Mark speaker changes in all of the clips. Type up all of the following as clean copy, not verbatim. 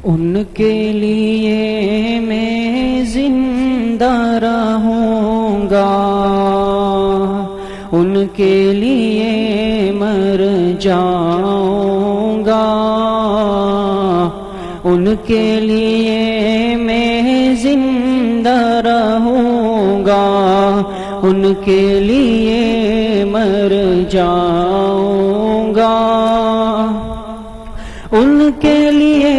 Speaker 1: ان کے لیے میں زندہ رہوں گا، ان کے لیے مر جاؤں گا، ان کے لیے میں زندہ رہوں گا، ان کے لیے مر جاؤں گا، ان کے لیے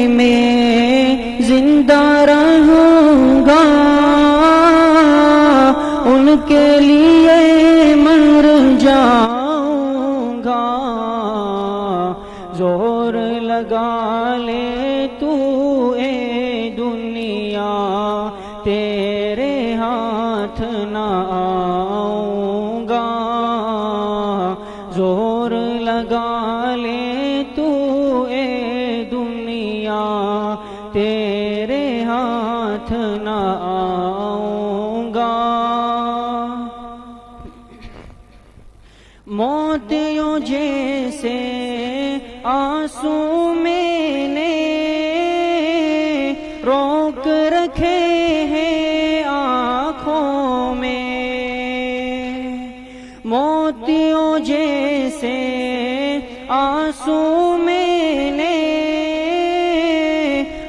Speaker 1: میں زندہ رہوں گا، ان کے لیے مر جاؤں گا، زور لگا لے تو اے دنیا تیرے ہاتھ نہ آؤں گا، زور لگا لے تو اے دنیا تیرے ہاتھ نہ آؤں گا، موت یوں جیسے آنسو میں نے روک رکھے ہیں آنکھوں میں، موتیوں جیسے آنسو میں نے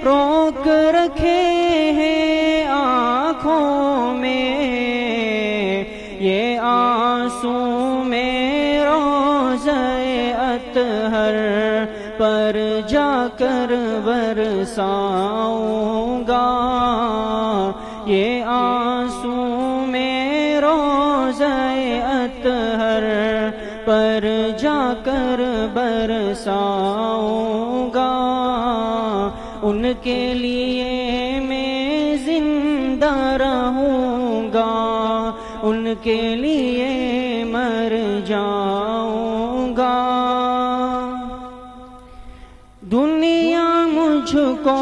Speaker 1: روک رکھے ہیں آنکھوں میں، یہ آنسو میں روضہ اطہر پر جا کر برساؤں گا، یہ آنسو میں روضہ اطہر پر جا کر برساؤں گا، ان کے لیے میں زندہ رہوں گا، ان کے لیے مر جاؤں گا، دنیا مجھ کو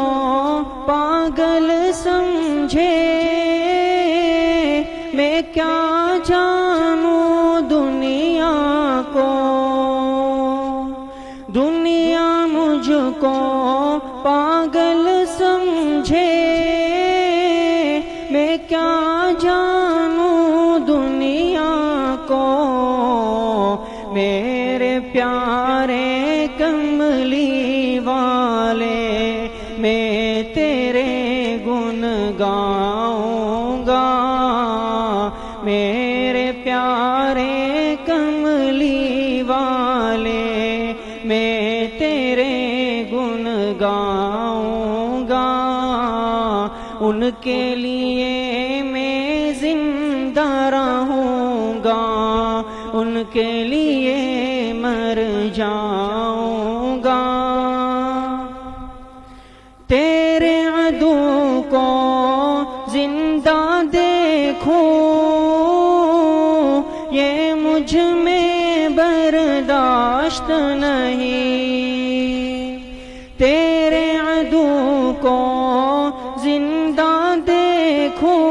Speaker 1: پاگل سمجھے، میں کیا جانوں دنیا کو، دنیا مجھ کو پاگل سمجھے، میں کیا جانوں دنیا کو، میرے پیارے کملی والے میں تیرے گن گاؤں گا، میرے پیارے کملی والے میں تیرے گن گاؤں گا، ان کے لیے میں زندہ رہوں گا، ان کے لیے مر جاؤں گا، تیرے عدو کو زندہ دیکھوں یہ مجھ میں برداشت نہیں، تیرے عدو کو زندہ دیکھوں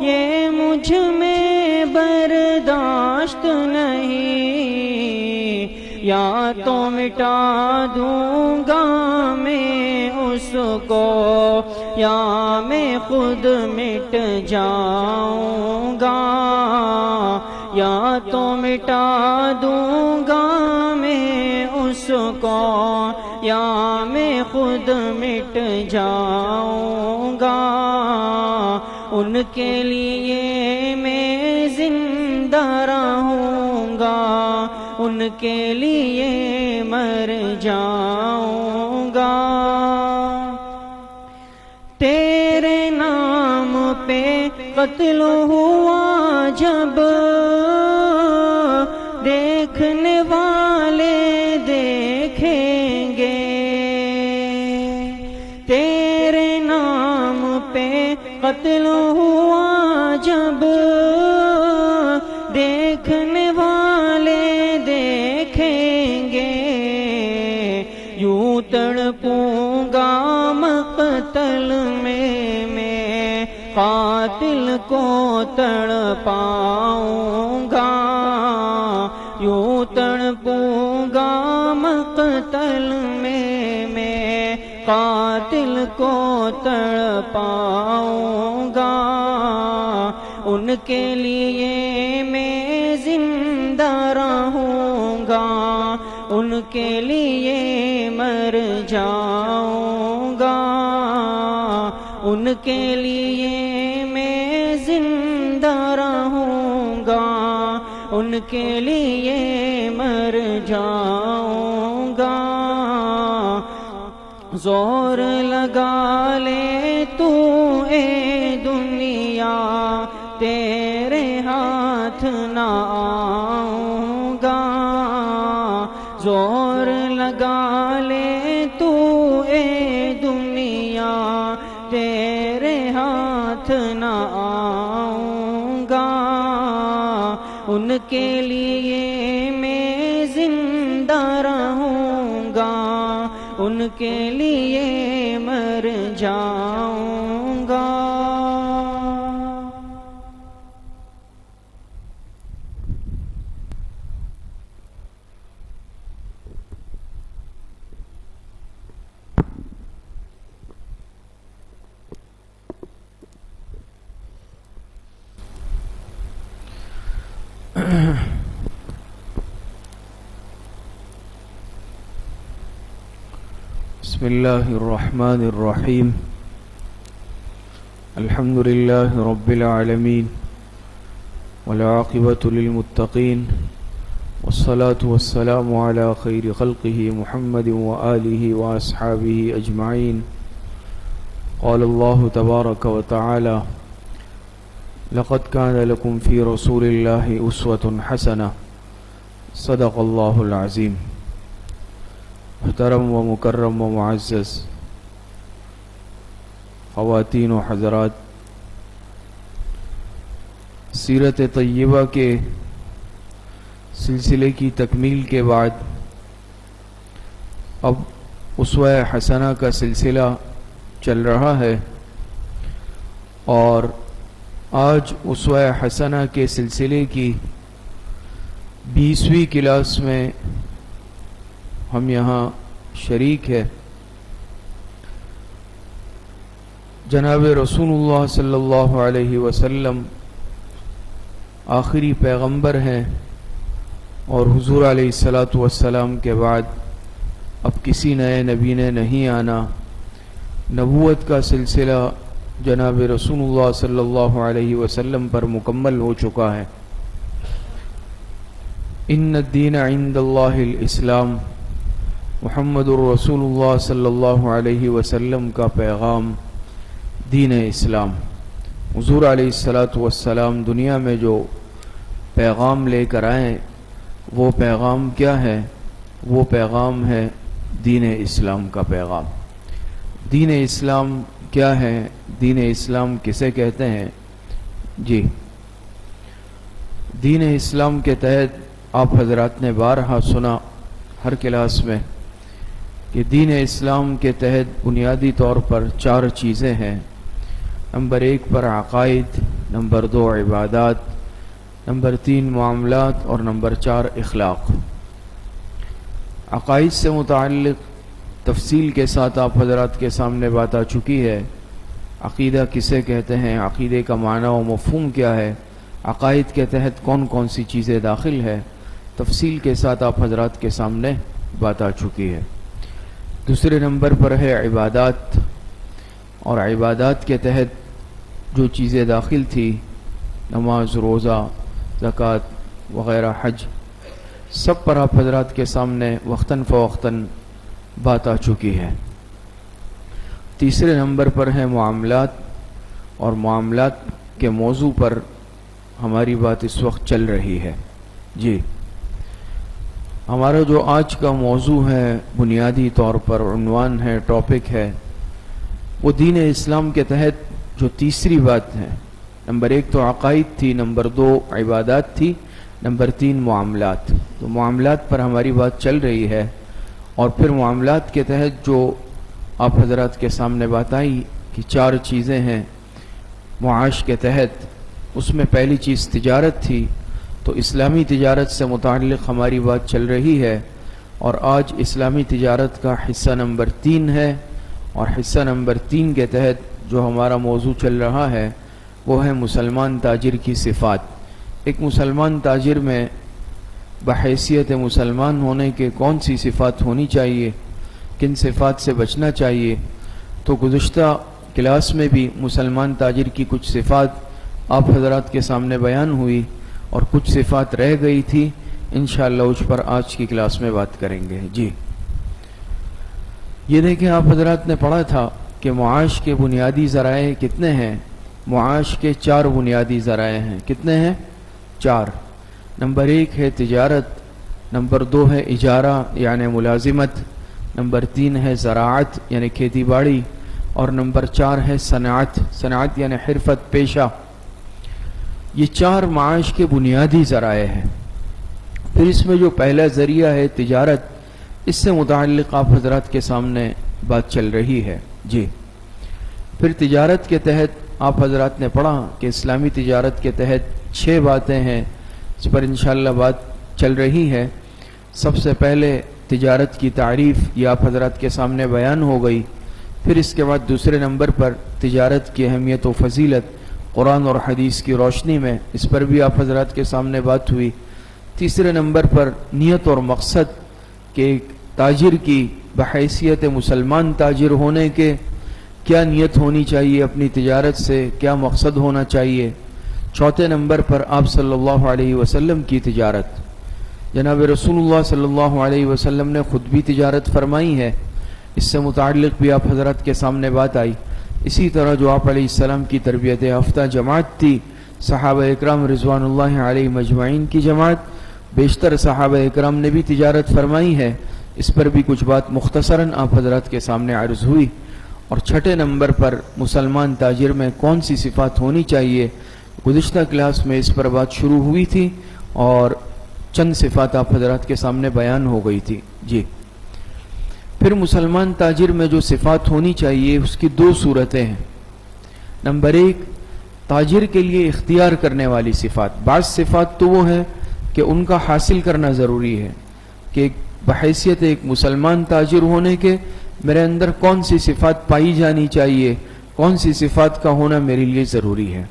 Speaker 1: یہ مجھ میں برداشت نہیں، یا تو مٹا دوں گا میں اس کو یا میں خود مٹ جاؤں گا، یا تو مٹا دوں گا میں اس کو یا میں خود مٹ جاؤں گا، ان کے لیے میں زندہ رہوں گا، ان کے لیے مر جاؤں گا، تیرے نام پہ قتل ہوا جب دیکھنے والے دیکھیں گے، تیرے نام پہ قتل ہوا جب دیکھنے والے دیکھیں گے، یوں تڑپوں گا مقتل میں قاتل کو تڑپاؤں گا، یوں تڑپوں گا مقتل میں قاتل کو تڑپاؤں گا، ان کے لیے میں زندہ رہوں گا، ان کے لیے مر جاؤں گا، ان کے لیے میں زندہ رہوں گا، ان کے لیے مر جاؤں گا۔ زور لگا لے تو اے دنیا، تیرے ہاتھ نہ آؤں گا، زور لگا لے تو اے دنیا، تیرے ہاتھ نہ آؤں گا، ان کے لیے میں زندہ رہوں گا، ان کے لیے مر جاؤں گا۔
Speaker 2: بسم اللہ الرحمن الرحیم، الحمد للہ رب العالمین، والعاقبۃ للمتقین، والصلاة والسلام علی خیر خلقہ محمد وآلہ واصحابہ اجمعین۔ قال اللہ تبارک وتعالی: لقد كان لكم في رسول الله أسوة حسنة، صدق اللہ العظیم۔ محترم و مکرم و معزز خواتین و حضرات، سیرت طیبہ کے سلسلے کی تکمیل کے بعد اب اسوہ حسنہ کا سلسلہ چل رہا ہے، اور آج اسوہ حسنہ کے سلسلے کی 20ویں کلاس میں ہم یہاں شریک ہے۔ جناب رسول اللہ صلی اللہ علیہ وسلم آخری پیغمبر ہیں، اور حضور علیہ السلام کے بعد اب کسی نئے نبی نے نہیں آنا۔ نبوت کا سلسلہ جناب رسول اللہ صلی اللہ علیہ وسلم پر مکمل ہو چکا ہے۔ ان الدین عند اللہ الاسلام، محمد الرسول اللہ صلی اللہ علیہ وسلم کا پیغام دین اسلام۔ حضور علیہ السلام دنیا میں جو پیغام لے کر آئے، وہ پیغام کیا ہے؟ وہ پیغام ہے دین اسلام کا پیغام۔ دین اسلام کیا ہے؟ دین اسلام کسے کہتے ہیں؟ جی، دین اسلام کے تحت آپ حضرات نے بارہا سنا ہر کلاس میں کہ دین اسلام کے تحت بنیادی طور پر 4 چیزیں ہیں۔ نمبر 1 پر عقائد، نمبر 2 عبادات، نمبر 3 معاملات، اور نمبر 4 اخلاق۔ عقائد سے متعلق تفصیل کے ساتھ آپ حضرات کے سامنے بات آ چکی ہے۔ عقیدہ کسے کہتے ہیں؟ عقیدے کا معنی و مفہوم کیا ہے؟ عقائد کے تحت کون کون سی چیزیں داخل ہے؟ تفصیل کے ساتھ آپ حضرات کے سامنے بات آ چکی ہے۔ دوسرے نمبر پر ہے عبادات، اور عبادات کے تحت جو چیزیں داخل تھی، نماز، روزہ، زکوٰۃ وغیرہ، حج، سب پر آپ حضرات کے سامنے وقتاً فوقتاً بات آ چکی ہے۔ تیسرے نمبر پر ہے معاملات، اور معاملات کے موضوع پر ہماری بات اس وقت چل رہی ہے۔ جی، ہمارا جو آج کا موضوع ہے، بنیادی طور پر عنوان ہے، ٹاپک ہے، وہ دین اسلام کے تحت جو تیسری بات ہے۔ نمبر 1 تو عقائد تھی، نمبر 2 عبادات تھی، نمبر 3 معاملات۔ تو معاملات پر ہماری بات چل رہی ہے، اور پھر معاملات کے تحت جو آپ حضرات کے سامنے بات آئی کہ 4 چیزیں ہیں معاش کے تحت، اس میں پہلی چیز تجارت تھی۔ تو اسلامی تجارت سے متعلق ہماری بات چل رہی ہے، اور آج اسلامی تجارت کا حصہ نمبر 3 ہے، اور حصہ نمبر 3 کے تحت جو ہمارا موضوع چل رہا ہے وہ ہے مسلمان تاجر کی صفات۔ ایک مسلمان تاجر میں بحیثیت مسلمان ہونے کے کون سی صفات ہونی چاہیے، کن صفات سے بچنا چاہیے، تو گزشتہ کلاس میں بھی مسلمان تاجر کی کچھ صفات آپ حضرات کے سامنے بیان ہوئی اور کچھ صفات رہ گئی تھی، انشاءاللہ اس پر آج کی کلاس میں بات کریں گے۔ جی یہ دیکھیں، آپ حضرات نے پڑھا تھا کہ معاش کے بنیادی ذرائع کتنے ہیں؟ معاش کے 4 بنیادی ذرائع ہیں۔ کتنے ہیں؟ 4۔ نمبر 1 ہے تجارت، نمبر 2 ہے اجارہ یعنی ملازمت، نمبر 3 ہے زراعت یعنی کھیتی باڑی، اور نمبر 4 ہے صنعت، صنعت یعنی حرفت پیشہ۔ یہ 4 معاش کے بنیادی ذرائع ہیں۔ پھر اس میں جو پہلا ذریعہ ہے تجارت، اس سے متعلق آپ حضرات کے سامنے بات چل رہی ہے۔ جی پھر تجارت کے تحت آپ حضرات نے پڑھا کہ اسلامی تجارت کے تحت 6 باتیں ہیں، اس پر انشاءاللہ بات چل رہی ہے۔ سب سے پہلے تجارت کی تعریف یہ آپ حضرات کے سامنے بیان ہو گئی۔ پھر اس کے بعد دوسرے نمبر پر تجارت کی اہمیت و فضیلت قرآن اور حدیث کی روشنی میں، اس پر بھی آپ حضرات کے سامنے بات ہوئی۔ تیسرے نمبر پر نیت اور مقصد کہ ایک تاجر کی بحیثیت مسلمان تاجر ہونے کے کیا نیت ہونی چاہیے اپنی تجارت سے، کیا مقصد ہونا چاہیے۔ چوتھے نمبر پر آپ صلی اللہ علیہ وسلم کی تجارت، جناب رسول اللہ صلی اللہ علیہ وسلم نے خود بھی تجارت فرمائی ہے، اس سے متعلق بھی آپ حضرات کے سامنے بات آئی۔ اسی طرح جو آپ علیہ السلام کی تربیت یافتہ جماعت تھی، صحابہ اکرام رضوان اللہ علیہ مجمعین کی جماعت، بیشتر صحابہ اکرام نے بھی تجارت فرمائی ہے، اس پر بھی کچھ بات مختصراً آپ حضرات کے سامنے عرض ہوئی۔ اور چھٹے نمبر پر مسلمان تاجر میں کون سی صفات ہونی چاہیے، گزشتہ کلاس میں اس پر بات شروع ہوئی تھی اور چند صفات آپ حضرات کے سامنے بیان ہو گئی تھی۔ جی پھر مسلمان تاجر میں جو صفات ہونی چاہیے اس کی 2 صورتیں ہیں۔ نمبر 1 تاجر کے لیے اختیار کرنے والی صفات۔ بعض صفات تو وہ ہیں کہ ان کا حاصل کرنا ضروری ہے، کہ بحیثیت ایک مسلمان تاجر ہونے کے میرے اندر کون سی صفات پائی جانی چاہیے، کون سی صفات کا ہونا میرے لیے ضروری ہے۔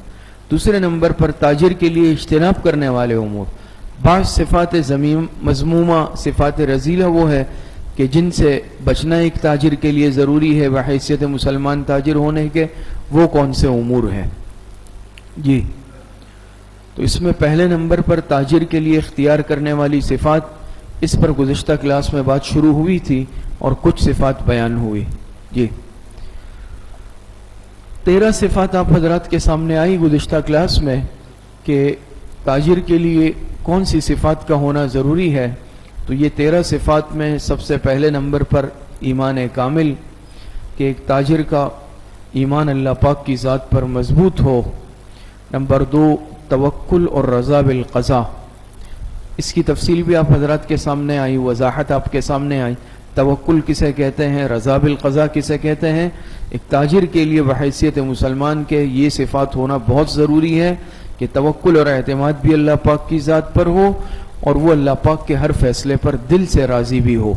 Speaker 2: دوسرے نمبر پر تاجر کے لیے اجتناب کرنے والے امور۔ بعض صفات مذمومہ، صفات رذیلہ وہ ہے کہ جن سے بچنا ایک تاجر کے لیے ضروری ہے بحیثیت مسلمان تاجر ہونے کے، وہ کون سے امور ہیں۔ جی تو اس میں پہلے نمبر پر تاجر کے لیے اختیار کرنے والی صفات، اس پر گزشتہ کلاس میں بات شروع ہوئی تھی اور کچھ صفات بیان ہوئی۔ جی 13 صفات آپ حضرات کے سامنے آئی گزشتہ کلاس میں کہ تاجر کے لیے کون سی صفات کا ہونا ضروری ہے۔ تو یہ 13 صفات میں سب سے پہلے نمبر پر ایمان کامل، کہ ایک تاجر کا ایمان اللہ پاک کی ذات پر مضبوط ہو۔ نمبر 2 توکل اور رضا بالقضاء، اس کی تفصیل بھی آپ حضرات کے سامنے آئی، وضاحت آپ کے سامنے آئی۔ توکل کسے کہتے ہیں، رضا بالقضاء کسے کہتے ہیں۔ ایک تاجر کے لیے بحیثیت مسلمان کے یہ صفات ہونا بہت ضروری ہے کہ توکل اور اعتماد بھی اللہ پاک کی ذات پر ہو اور وہ اللہ پاک کے ہر فیصلے پر دل سے راضی بھی ہو۔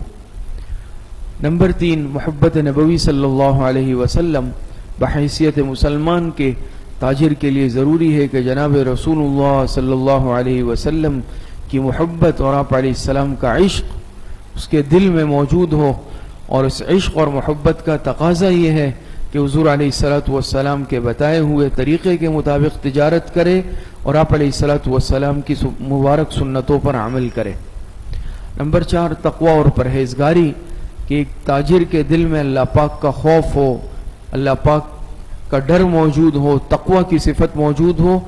Speaker 2: نمبر 3 محبت نبوی صلی اللہ علیہ وسلم، بحیثیت مسلمان کے تاجر کے لیے ضروری ہے کہ جناب رسول اللہ صلی اللہ علیہ وسلم کی محبت اور آپ علیہ السلام کا عشق اس کے دل میں موجود ہو، اور اس عشق اور محبت کا تقاضا یہ ہے کہ حضور علیہ السلام کے بتائے ہوئے طریقے کے مطابق تجارت کرے اور آپ علیہ السلام کی مبارک سنتوں پر عمل کرے۔ نمبر 4 تقوی اور پرہیزگاری، کہ ایک تاجر کے دل میں اللہ پاک کا خوف ہو، اللہ پاک کا ڈر موجود ہو، تقوی کی صفت موجود ہو،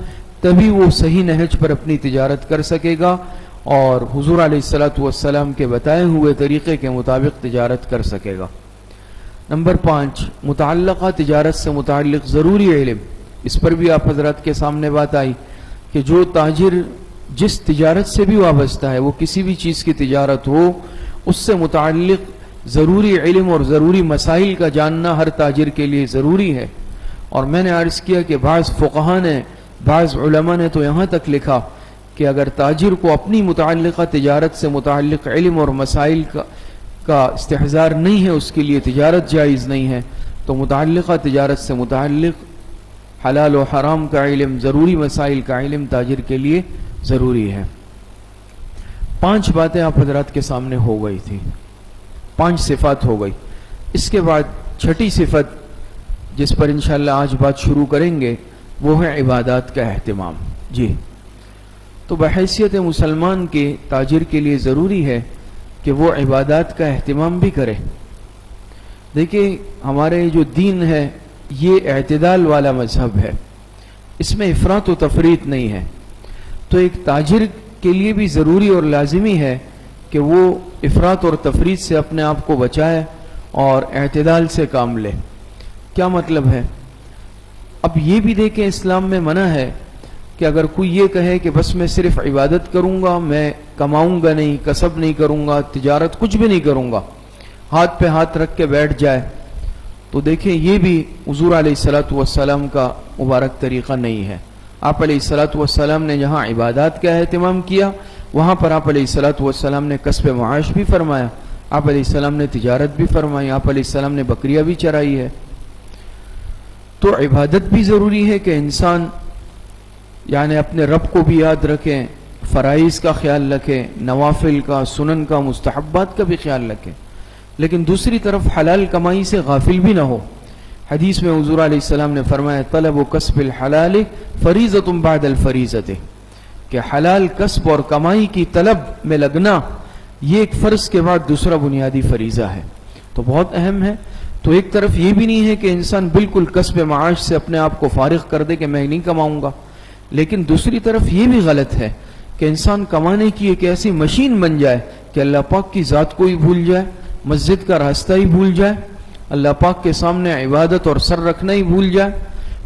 Speaker 2: تبھی وہ صحیح نہج پر اپنی تجارت کر سکے گا اور حضور علیہ السلام کے بتائے ہوئے طریقے کے مطابق تجارت کر سکے گا۔ نمبر 5 متعلقہ تجارت سے متعلق ضروری علم، اس پر بھی آپ حضرات کے سامنے بات آئی کہ جو تاجر جس تجارت سے بھی وابستہ ہے، وہ کسی بھی چیز کی تجارت ہو، اس سے متعلق ضروری علم اور ضروری مسائل کا جاننا ہر تاجر کے لیے ضروری ہے۔ اور میں نے عرض کیا کہ بعض فقہاء نے، بعض علماء نے تو یہاں تک لکھا کہ اگر تاجر کو اپنی متعلقہ تجارت سے متعلق علم اور مسائل کا استحضار نہیں ہے، اس کے لیے تجارت جائز نہیں ہے۔ تو متعلقہ تجارت سے متعلق حلال و حرام کا علم، ضروری مسائل کا علم تاجر کے لیے ضروری ہے۔ 5 باتیں آپ حضرات کے سامنے ہو گئی تھی، 5 صفات ہو گئی۔ اس کے بعد 6ٹھی صفت جس پر انشاءاللہ آج بات شروع کریں گے وہ ہے عبادات کا اہتمام۔ جی، تو بحیثیت مسلمان کے تاجر کے لیے ضروری ہے کہ وہ عبادات کا اہتمام بھی کرے۔ دیکھیں، ہمارے جو دین ہے یہ اعتدال والا مذہب ہے، اس میں افراط و تفریط نہیں ہے، تو ایک تاجر کے لیے بھی ضروری اور لازمی ہے کہ وہ افراط اور تفریط سے اپنے آپ کو بچائے اور اعتدال سے کام لے۔ کیا مطلب ہے؟ اب یہ بھی دیکھیں، اسلام میں منع ہے کہ اگر کوئی یہ کہے کہ بس میں صرف عبادت کروں گا، میں کماؤں گا نہیں، کسب نہیں کروں گا، تجارت کچھ بھی نہیں کروں گا، ہاتھ پہ ہاتھ رکھ کے بیٹھ جائے، تو دیکھیں یہ بھی حضور علیہ الصلوۃ والسلام کا مبارک طریقہ نہیں ہے۔ آپ علیہ الصلوۃ والسلام نے جہاں عبادات کا اہتمام کیا وہاں پر آپ علیہ الصلوۃ والسلام نے کسب معاش بھی فرمایا، آپ علیہ السلام نے تجارت بھی فرمائی، آپ علیہ السلام نے بکریاں بھی چرائی ہے۔ تو عبادت بھی ضروری ہے کہ انسان یعنی اپنے رب کو بھی یاد رکھیں، فرائض کا خیال رکھیں، نوافل کا، سنن کا، مستحبات کا بھی خیال رکھیں، لیکن دوسری طرف حلال کمائی سے غافل بھی نہ ہو۔ حدیث میں حضور علیہ السلام نے فرمایا طلب و کسب الحلال فریضۃ بعد الفریضۃ، کہ حلال کسب اور کمائی کی طلب میں لگنا یہ ایک فرض کے بعد دوسرا بنیادی فریضہ ہے، تو بہت اہم ہے۔ تو ایک طرف یہ بھی نہیں ہے کہ انسان بالکل کسب معاش سے اپنے آپ کو فارغ کر دے کہ میں نہیں کماؤں گا، لیکن دوسری طرف یہ بھی غلط ہے کہ انسان کمانے کی ایک ایسی مشین بن جائے کہ اللہ پاک کی ذات کو ہی بھول جائے، مسجد کا راستہ ہی بھول جائے، اللہ پاک کے سامنے عبادت اور سر رکھنا ہی بھول جائے،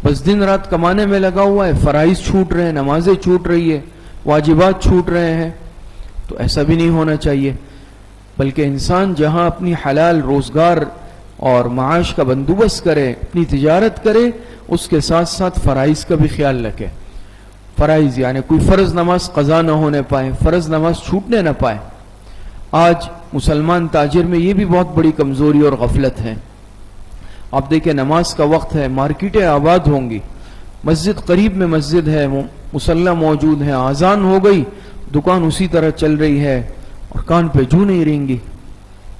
Speaker 2: بس دن رات کمانے میں لگا ہوا ہے، فرائض چھوٹ رہے ہیں، نمازیں چھوٹ رہی ہے، واجبات چھوٹ رہے ہیں، تو ایسا بھی نہیں ہونا چاہیے۔ بلکہ انسان جہاں اپنی حلال روزگار اور معاش کا بندوبست کرے، اپنی تجارت کرے، اس کے ساتھ ساتھ فرائض کا بھی خیال رکھے۔ فرائض یعنی کوئی فرض نماز قضا نہ ہونے پائے، فرض نماز چھوٹنے نہ پائے۔ آج مسلمان تاجر میں یہ بھی بہت بڑی کمزوری اور غفلت ہے۔ آپ دیکھیں نماز کا وقت ہے، مارکیٹیں آباد ہوں گی، مسجد قریب میں مسجد ہے، مصلی موجود ہے، اذان ہو گئی، دکان اسی طرح چل رہی ہے اور کان پہ جو نہیں رہیں گی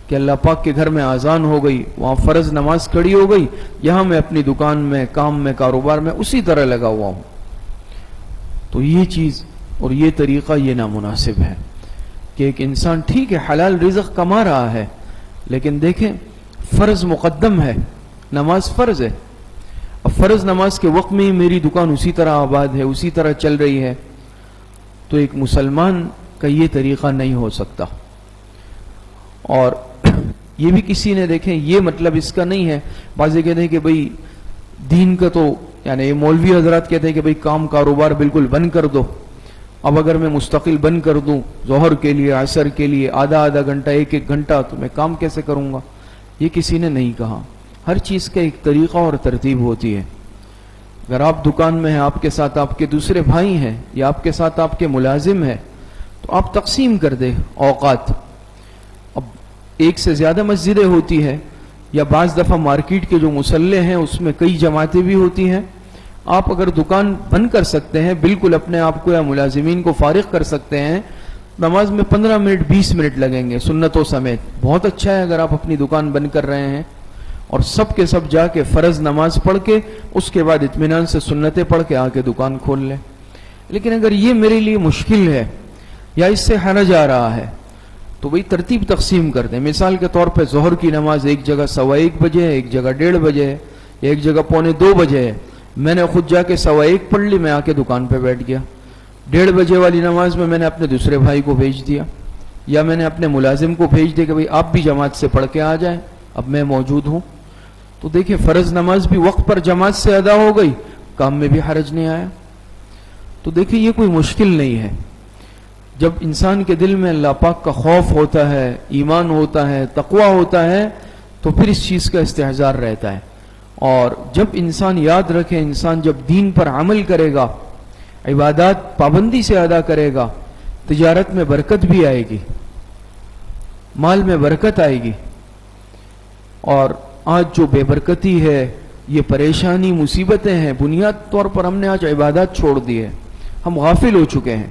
Speaker 2: کہ اللہ پاک کے گھر میں اذان ہو گئی، وہاں فرض نماز کھڑی ہو گئی، یہاں میں اپنی دکان میں، کام میں، کاروبار میں اسی طرح لگا ہوا ہوں۔ تو یہ چیز اور یہ طریقہ یہ نامناسب ہے کہ ایک انسان ٹھیک ہے حلال رزق کما رہا ہے، لیکن دیکھیں فرض مقدم ہے، نماز فرض ہے، اب فرض نماز کے وقت میں ہی میری دکان اسی طرح آباد ہے، اسی طرح چل رہی ہے، تو ایک مسلمان کا یہ طریقہ نہیں ہو سکتا۔ اور یہ بھی کسی نے دیکھیں یہ مطلب اس کا نہیں ہے، بعضے کہتے ہیں کہ بھئی دین کا تو یعنی یہ مولوی حضرات کہتے ہیں کہ بھئی کام کاروبار بالکل بند کر دو، اب اگر میں مستقل بند کر دوں ظہر کے لیے، عصر کے لیے آدھا گھنٹہ، ایک گھنٹہ، تو میں کام کیسے کروں گا؟ یہ کسی نے نہیں کہا۔ ہر چیز کا ایک طریقہ اور ترتیب ہوتی ہے۔ اگر آپ دکان میں ہیں، آپ کے ساتھ آپ کے دوسرے بھائی ہیں یا آپ کے ساتھ آپ کے ملازم ہیں، تو آپ تقسیم کر دیں اوقات۔ اب ایک سے زیادہ مسجدیں ہوتی ہیں یا بعض دفعہ مارکیٹ کے جو مصلے ہیں اس میں کئی جماعتیں بھی ہوتی ہیں، آپ اگر دکان بند کر سکتے ہیں، بالکل اپنے آپ کو یا ملازمین کو فارغ کر سکتے ہیں، نماز میں 15 منٹ 20 منٹ لگیں گے سنتوں سمیت، بہت اچھا ہے۔ اگر آپ اپنی دکان بند کر رہے ہیں اور سب کے سب جا کے فرض نماز پڑھ کے اس کے بعد اطمینان سے سنتیں پڑھ کے آ کے دکان کھول لیں۔ لیکن اگر یہ میرے لیے مشکل ہے یا اس سے حرج آ رہا ہے تو وہی ترتیب تقسیم کر دیں۔ مثال کے طور پہ ظہر کی نماز ایک جگہ 1:15 بجے ہے، ایک جگہ 1:30 بجے ہے، ایک جگہ 1:45 بجے ہے، میں نے خود جا کے 1:15 پڑھ لی، میں آ کے دکان پہ بیٹھ گیا۔ 1:30 بجے والی نماز میں نے اپنے دوسرے بھائی کو بھیج دیا یا میں نے اپنے ملازم کو بھیج دیا کہ بھئی آپ بھی جماعت سے پڑھ کے آ جائیں، اب میں موجود ہوں۔ تو دیکھیں فرض نماز بھی وقت پر جماعت سے ادا ہو گئی، کام میں بھی حرج نہیں آیا۔ تو دیکھیں یہ کوئی مشکل نہیں ہے۔ جب انسان کے دل میں اللہ پاک کا خوف ہوتا ہے، ایمان ہوتا ہے، تقوی ہوتا ہے، تو پھر اس چیز کا استحضار رہتا ہے۔ اور جب انسان یاد رکھے، انسان جب دین پر عمل کرے گا، عبادات پابندی سے ادا کرے گا، تجارت میں برکت بھی آئے گی، مال میں برکت آئے گی۔ اور آج جو بے برکتی ہے، یہ پریشانی مصیبتیں ہیں، بنیاد طور پر ہم نے آج عبادات چھوڑ دی ہے، ہم غافل ہو چکے ہیں،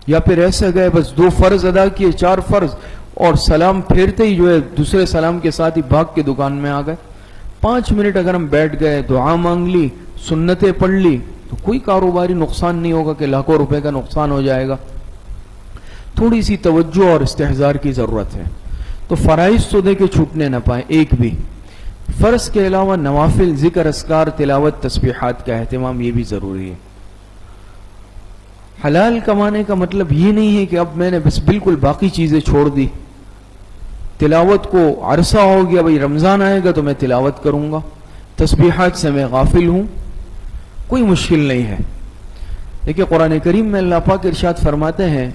Speaker 2: یا پھر ایسے گئے بس 2 فرض ادا کیے، 4 فرض، اور سلام پھیرتے ہی جو ہے دوسرے سلام کے ساتھ ہی بھاگ کے دکان میں آ گئے۔ 5 منٹ اگر ہم بیٹھ گئے، دعا مانگ لی، سنتیں پڑھ لی، تو کوئی کاروباری نقصان نہیں ہوگا کہ لاکھوں روپے کا نقصان ہو جائے گا۔ تھوڑی سی توجہ اور استحضار کی ضرورت ہے۔ تو فرائض تو دے کے چھوٹنے نہ پائیں ایک بھی۔ فرض کے علاوہ نوافل، ذکر، اذکار، تلاوت، تسبیحات کا اہتمام یہ بھی ضروری ہے۔ حلال کمانے کا مطلب یہ نہیں ہے کہ اب میں نے بس بالکل باقی چیزیں چھوڑ دی، تلاوت کو عرصہ ہو گیا، بھئی رمضان آئے گا تو میں تلاوت کروں گا، تسبیحات سے میں غافل ہوں، کوئی مشکل نہیں ہے۔ دیکھیں قرآن کریم میں اللہ پاک ارشاد فرماتے ہیں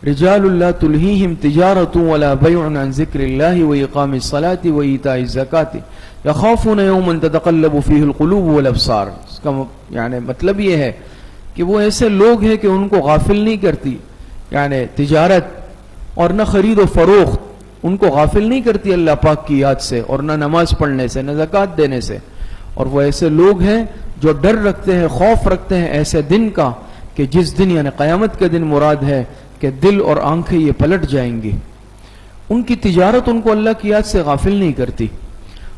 Speaker 2: رجال لا تلہیہم تجارۃ ولا بیع عن ذکر اللہ واقام الصلاۃ وایتاء الزکاۃ یخافون یوما تتقلب فیہ القلوب والابصار۔ اس کا یعنی مطلب یہ ہے کہ وہ ایسے لوگ ہیں کہ ان کو غافل نہیں کرتی، یعنی تجارت اور نہ خرید و فروخت ان کو غافل نہیں کرتی اللہ پاک کی یاد سے، اور نہ نماز پڑھنے سے، نہ زکوٰۃ دینے سے۔ اور وہ ایسے لوگ ہیں جو ڈر رکھتے ہیں، خوف رکھتے ہیں ایسے دن کا کہ جس دن یعنی قیامت کے دن مراد ہے کہ دل اور آنکھیں یہ پلٹ جائیں گی۔ ان کی تجارت ان کو اللہ کی یاد سے غافل نہیں کرتی۔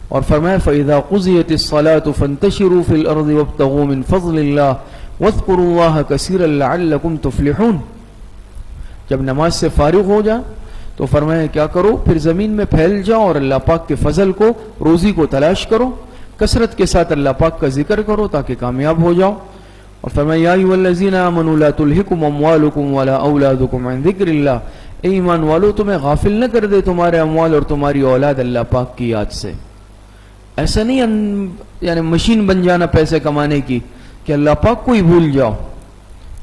Speaker 2: اور فرمایا فَإِذَا قُضِيَتِ الصَّلَاةُ فَانتَشِرُوا فِي الْأَرْضِ وَابْتَغُوا مِنْ فَضْلِ اللَّهِ وَاذْكُرُوا اللَّهَ كَثِيرًا لَعَلَّكُمْ تُفْلِحُونَ۔ جب نماز سے فارغ ہو جا تو فرمایا کیا کرو، پھر زمین میں پھیل جاؤ اور اللہ پاک کے فضل کو، روزی کو تلاش کرو، کثرت کے ساتھ اللہ پاک کا ذکر کرو تاکہ کامیاب ہو جاؤ۔ اور فرمایا یا ایھا الذین آمنوا لا تلہکم اموالکم ولا اولادکم عن ذکر اللہ، اے ایمان والو تمہیں غافل نہ کر دے تمہارے اموال اور تمہاری اولاد اللہ پاک کی یاد سے۔ ایسا نہیں یعنی مشین بن جانا پیسے کمانے کی کہ اللہ پاک کو ہی بھول جاؤ،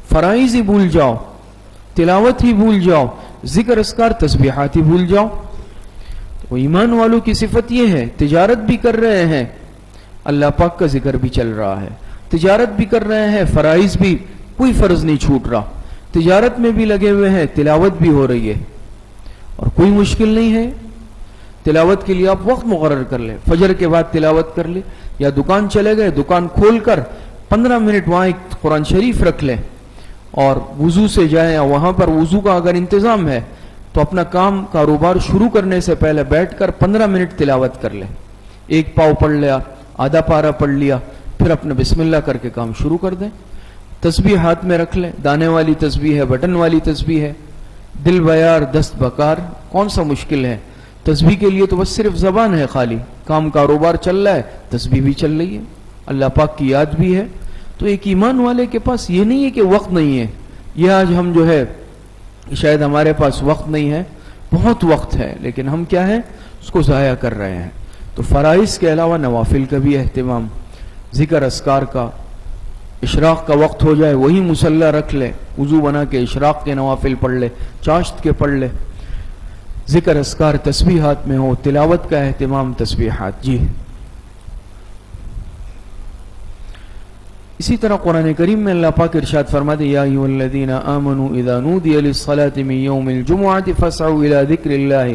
Speaker 2: فرائض ہی بھول جاؤ، تلاوت ہی بھول جاؤ، ذکر اذکار تسبیحات ہی بھول جاؤ۔ تو ایمان والوں کی صفت یہ ہے، تجارت بھی کر رہے ہیں، اللہ پاک کا ذکر بھی چل رہا ہے، تجارت بھی کر رہے ہیں، فرائض بھی، کوئی فرض نہیں چھوٹ رہا، تجارت میں بھی لگے ہوئے ہیں، تلاوت بھی ہو رہی ہے، اور کوئی مشکل نہیں ہے۔ تلاوت کے لیے آپ وقت مقرر کر لیں، فجر کے بعد تلاوت کر لیں، یا دکان چلے گئے، دکان کھول کر 15 منٹ وہاں ایک قرآن شریف رکھ لیں، اور وضو سے جائیں، یا وہاں پر وضو کا اگر انتظام ہے تو اپنا کام کاروبار شروع کرنے سے پہلے بیٹھ کر 15 منٹ تلاوت کر لیں، ایک پاؤ پڑھ لیا، آدھا پارہ پڑھ لیا، پھر اپنا بسم اللہ کر کے کام شروع کر دیں۔ تسبیح ہاتھ میں رکھ لیں، دانے والی تسبیح ہے، بٹن والی تسبیح ہے، دل بیار، دست بکار، کون سا مشکل ہے؟ تسبیح کے لیے تو بس صرف زبان ہے خالی، کام کاروبار چل رہا ہے، تسبیح بھی چل رہی ہے، اللہ پاک کی یاد بھی ہے۔ تو ایک ایمان والے کے پاس یہ نہیں ہے کہ وقت نہیں ہے، یہ آج ہم جو ہے شاید ہمارے پاس وقت نہیں ہے، بہت وقت ہے، لیکن ہم کیا ہے اس کو ضائع کر رہے ہیں۔ تو فرائض کے علاوہ نوافل کا بھی اہتمام، ذکر اذکار کا، اشراق کا وقت ہو جائے وہی مصلی رکھ لے، وضو بنا کے اشراق کے نوافل پڑھ لے، چاشت کے پڑھ لے، ذکر اذکار تسبیحات میں ہو، تلاوت کا اہتمام، تسبیحات۔ جی اسی طرح قرآن کریم میں اللہ پاک ارشاد فرماتے یا ایھا الذین آمنوا اذا نودی للصلاۃ من یوم الجمعۃ فاسعوا الی ذکر اللہ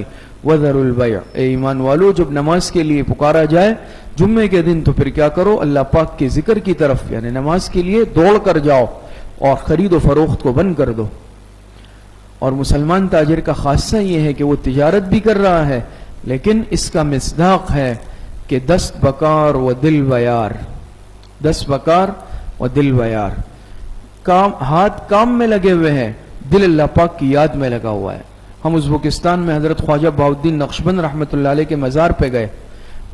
Speaker 2: وذروا البیع۔ اے ایمان والو جب نماز کے لیے پکارا جائے جمعے کے دن تو پھر کیا کرو، اللہ پاک کے ذکر کی طرف یعنی نماز کے لیے دوڑ کر جاؤ اور خرید و فروخت کو بند کر دو۔ اور مسلمان تاجر کا خاصہ یہ ہے کہ وہ تجارت بھی کر رہا ہے، لیکن اس کا مصداق ہے کہ دست بکار و دل بیار، دست بکار و دل بیار، کام ہاتھ کام میں لگے ہوئے ہیں، دل اللہ پاک کی یاد میں لگا ہوا ہے۔ ہم ازبکستان میں حضرت خواجہ بہاؤالدین نقشبند رحمۃ اللہ علیہ کے مزار پہ گئے،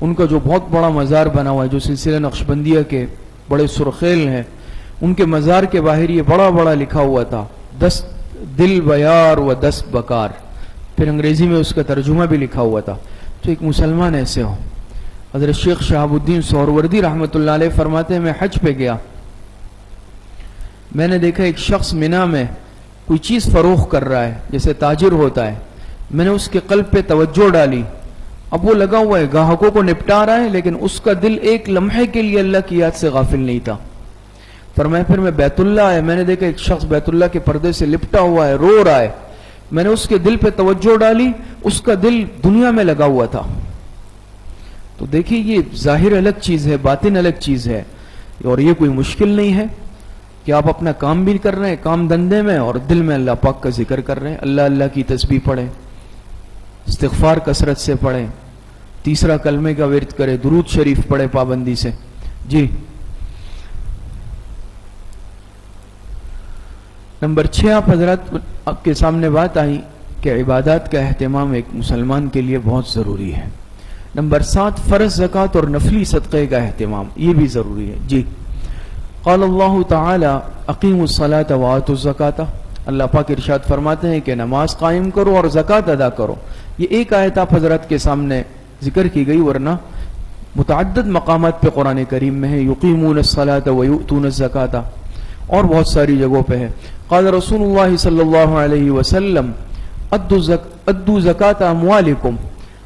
Speaker 2: ان کا جو بہت بڑا مزار بنا ہوا ہے جو سلسلہ نقشبندیہ کے بڑے سرخیل ہیں، ان کے مزار کے باہر یہ بڑا بڑا لکھا ہوا تھا دل بیار و دست بکار، پھر انگریزی میں اس کا ترجمہ بھی لکھا ہوا تھا۔ تو ایک مسلمان ایسے ہو، حضرت شیخ شہاب الدین سہروردی رحمۃ اللہ علیہ فرماتے ہیں میں حج پہ گیا، میں نے دیکھا ایک شخص مینا میں کوئی چیز فروخت کر رہا ہے جیسے تاجر ہوتا ہے، میں نے اس کے قلب پہ توجہ ڈالی، اب وہ لگا ہوا ہے گاہکوں کو نپٹا رہا ہے لیکن اس کا دل ایک لمحے کے لیے اللہ کی یاد سے غافل نہیں تھا۔ فرمایا پھر میں بیت اللہ آیا، میں نے دیکھا ایک شخص بیت اللہ کے پردے سے لپٹا ہوا ہے، رو رہا ہے، میں نے اس کے دل پہ توجہ ڈالی، اس کا دل دنیا میں لگا ہوا تھا۔ تو دیکھیے یہ ظاہر الگ چیز ہے، باطن الگ چیز ہے، اور یہ کوئی مشکل نہیں ہے کہ آپ اپنا کام بھی کر رہے ہیں کام دندے میں اور دل میں اللہ پاک کا ذکر کر رہے ہیں، اللہ اللہ کی تسبیح پڑھیں، استغفار کثرت سے پڑھیں، تیسرا کلمے کا ورد کرے، درود شریف پڑھے پابندی سے. جی نمبر 6 آپ حضرات آپ کے سامنے بات آئی کہ عبادات کا اہتمام ایک مسلمان کے لیے بہت ضروری ہے. نمبر 7 فرض زکوٰۃ اور نفلی صدقے کا اہتمام یہ بھی ضروری ہے. جی قال اللہ تعالی اقیموا الصلاۃ وآتوا الزکاۃ، اللہ پاک ارشاد فرماتے ہیں کہ نماز قائم کرو اور زکوٰۃ ادا کرو. یہ ایک آیت آپ حضرات کے سامنے ذکر کی گئی، ورنہ متعدد مقامات پہ قرآن کریم میں ہے یقیمون الصلاۃ ویؤتون الزکاۃ، اور بہت ساری جگہوں پہ ہے. قال رسول اللہ صلی اللہ علیہ وسلم ادوا زکاۃ اموالکم،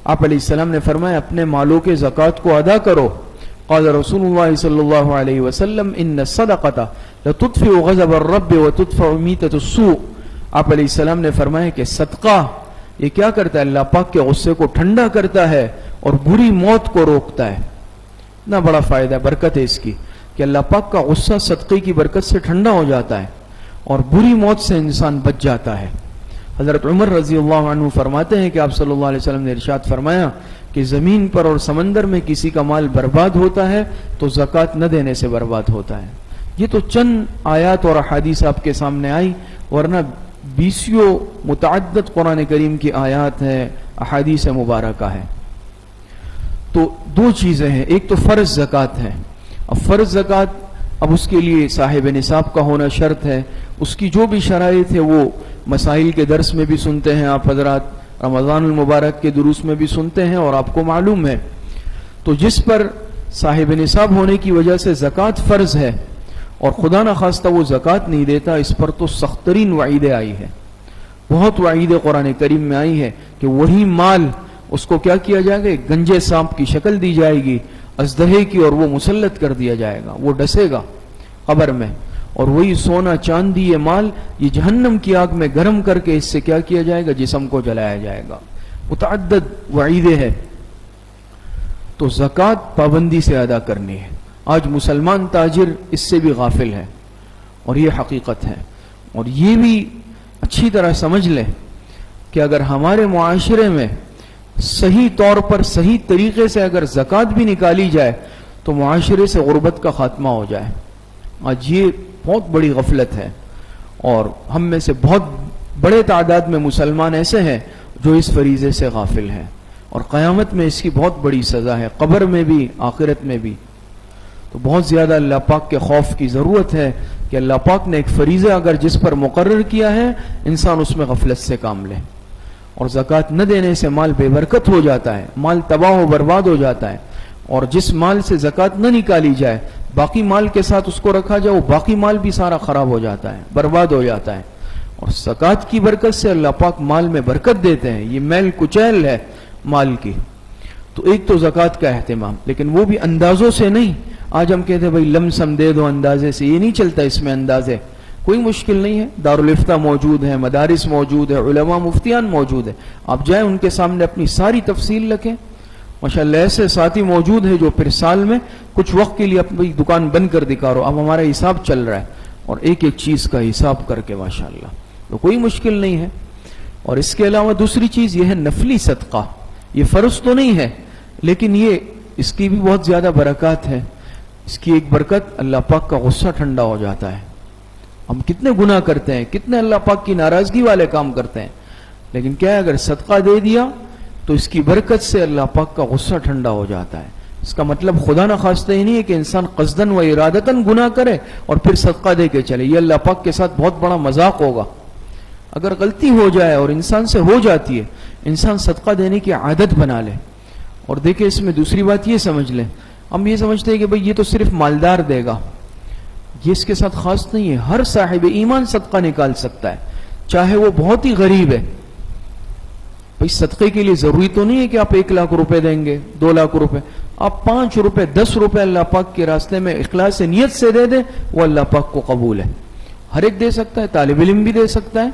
Speaker 2: آپ علیہ السلام نے فرمایا اپنے مالوں کے زکوٰۃ کو ادا کرو. قال رسول اللہ صلی اللہ علیہ وسلم ان الصدقۃ لتطفئ غضب الرب وتدفع میتۃ السوء، آپ علیہ السلام نے فرمایا کہ صدقہ یہ کیا کرتا ہے، اللہ پاک کے غصے کو ٹھنڈا کرتا ہے اور بری موت کو روکتا ہے. اتنا بڑا فائدہ ہے، برکت ہے اس کی کہ اللہ پاک کا غصہ صدقے کی برکت سے ٹھنڈا ہو جاتا ہے اور بری موت سے انسان بچ جاتا ہے. حضرت عمر رضی اللہ عنہ فرماتے ہیں کہ آپ صلی اللہ علیہ وسلم نے ارشاد فرمایا کہ زمین پر اور سمندر میں کسی کا مال برباد ہوتا ہے تو زکوٰۃ نہ دینے سے برباد ہوتا ہے. یہ تو چند آیات اور احادیث آپ کے سامنے آئی، ورنہ 20 متعدد قرآن کریم کی آیات ہیں، احادیث مبارکہ ہے. تو دو چیزیں ہیں، ایک تو فرض زکوٰۃ ہے. اب فرض زکوٰۃ اب اس کے لیے صاحب نصاب کا ہونا شرط ہے. اس کی جو بھی شرائط ہے وہ مسائل کے درس میں بھی سنتے ہیں آپ حضرات، رمضان المبارک کے دروس میں بھی سنتے ہیں اور آپ کو معلوم ہے. تو جس پر صاحب نصاب ہونے کی وجہ سے زکوٰۃ فرض ہے اور خدا نخواستہ وہ زکوٰۃ نہیں دیتا، اس پر تو سخت ترین وعیدیں آئی ہے، بہت وعیدیں قرآن کریم میں آئی ہے کہ وہی مال اس کو کیا کیا جائے گا، ایک گنجے سانپ کی شکل دی جائے گی اژدہے کی، اور وہ مسلط کر دیا جائے گا، وہ ڈسے گا قبر میں، اور وہی سونا چاندی یہ مال یہ جہنم کی آگ میں گرم کر کے اس سے کیا کیا جائے گا، جسم کو جلایا جائے گا. متعدد وعیدیں ہے. تو زکوٰۃ پابندی سے ادا کرنی ہے. آج مسلمان تاجر اس سے بھی غافل ہے اور یہ حقیقت ہے. اور یہ بھی اچھی طرح سمجھ لیں کہ اگر ہمارے معاشرے میں صحیح طور پر صحیح طریقے سے اگر زکوٰۃ بھی نکالی جائے تو معاشرے سے غربت کا خاتمہ ہو جائے. آج یہ بہت بڑی غفلت ہے، اور ہم میں سے بہت بڑے تعداد میں مسلمان ایسے ہیں جو اس فریضے سے غافل ہیں، اور قیامت میں اس کی بہت بڑی سزا ہے، قبر میں بھی آخرت میں بھی. تو بہت زیادہ اللہ پاک کے خوف کی ضرورت ہے کہ اللہ پاک نے ایک فریضہ اگر جس پر مقرر کیا ہے انسان اس میں غفلت سے کام لے. اور زکوٰۃ نہ دینے سے مال بے برکت ہو جاتا ہے، مال تباہ و برباد ہو جاتا ہے. اور جس مال سے زکوٰۃ نہ نکالی جائے باقی مال کے ساتھ اس کو رکھا جائے، وہ باقی مال بھی سارا خراب ہو جاتا ہے، برباد ہو جاتا ہے. اور زکوٰۃ کی برکت سے اللہ پاک مال میں برکت دیتے ہیں. یہ میل کچیل ہے مال کی. تو ایک تو زکوٰۃ کا اہتمام، لیکن وہ بھی اندازوں سے نہیں. آج ہم کہتے ہیں بھائی لم سم دے دو اندازے سے، یہ نہیں چلتا. اس میں اندازے کوئی مشکل نہیں ہے. دارالفتہ موجود ہے، مدارس موجود ہے، علماء مفتیان موجود ہے. آپ جائیں ان کے سامنے اپنی ساری تفصیل رکھیں. ماشاءاللہ ایسے ساتھی موجود ہیں جو پھر سال میں کچھ وقت کے لیے اپنی دکان بند کر دکھا رہو، اب ہمارا حساب چل رہا ہے، اور ایک ایک چیز کا حساب کر کے ماشاءاللہ. تو کوئی مشکل نہیں ہے. اور اس کے علاوہ دوسری چیز یہ ہے نفلی صدقہ. یہ فرض تو نہیں ہے لیکن یہ اس کی بھی بہت زیادہ برکات ہے. اس کی ایک برکت اللہ پاک کا غصہ ٹھنڈا ہو جاتا ہے. ہم کتنے گناہ کرتے ہیں، کتنے اللہ پاک کی ناراضگی والے کام کرتے ہیں، لیکن کیا ہے اگر صدقہ دے دیا تو اس کی برکت سے اللہ پاک کا غصہ ٹھنڈا ہو جاتا ہے. اس کا مطلب خدا نخواستہ ہی نہیں ہے کہ انسان قصدن و ارادتاً گناہ کرے اور پھر صدقہ دے کے چلے. یہ اللہ پاک کے ساتھ بہت بڑا مذاق ہوگا. اگر غلطی ہو جائے اور انسان سے ہو جاتی ہے، انسان صدقہ دینے کی عادت بنا لے. اور دیکھیں اس میں دوسری بات یہ سمجھ لیں، ہم یہ سمجھتے ہیں کہ بھئی یہ تو صرف مالدار دے گا. یہ اس کے ساتھ خاص نہیں ہے. ہر صاحب ایمان صدقہ نکال سکتا ہے، چاہے وہ بہت ہی غریب ہے. بھئی صدقے کے لیے ضروری تو نہیں ہے کہ آپ 1 لاکھ روپے دیں گے، 2 لاکھ روپے. آپ 5 روپے 10 روپے اللہ پاک کے راستے میں اخلاص سے نیت سے دے دیں، وہ اللہ پاک کو قبول ہے. ہر ایک دے سکتا ہے، طالب علم بھی دے سکتا ہے.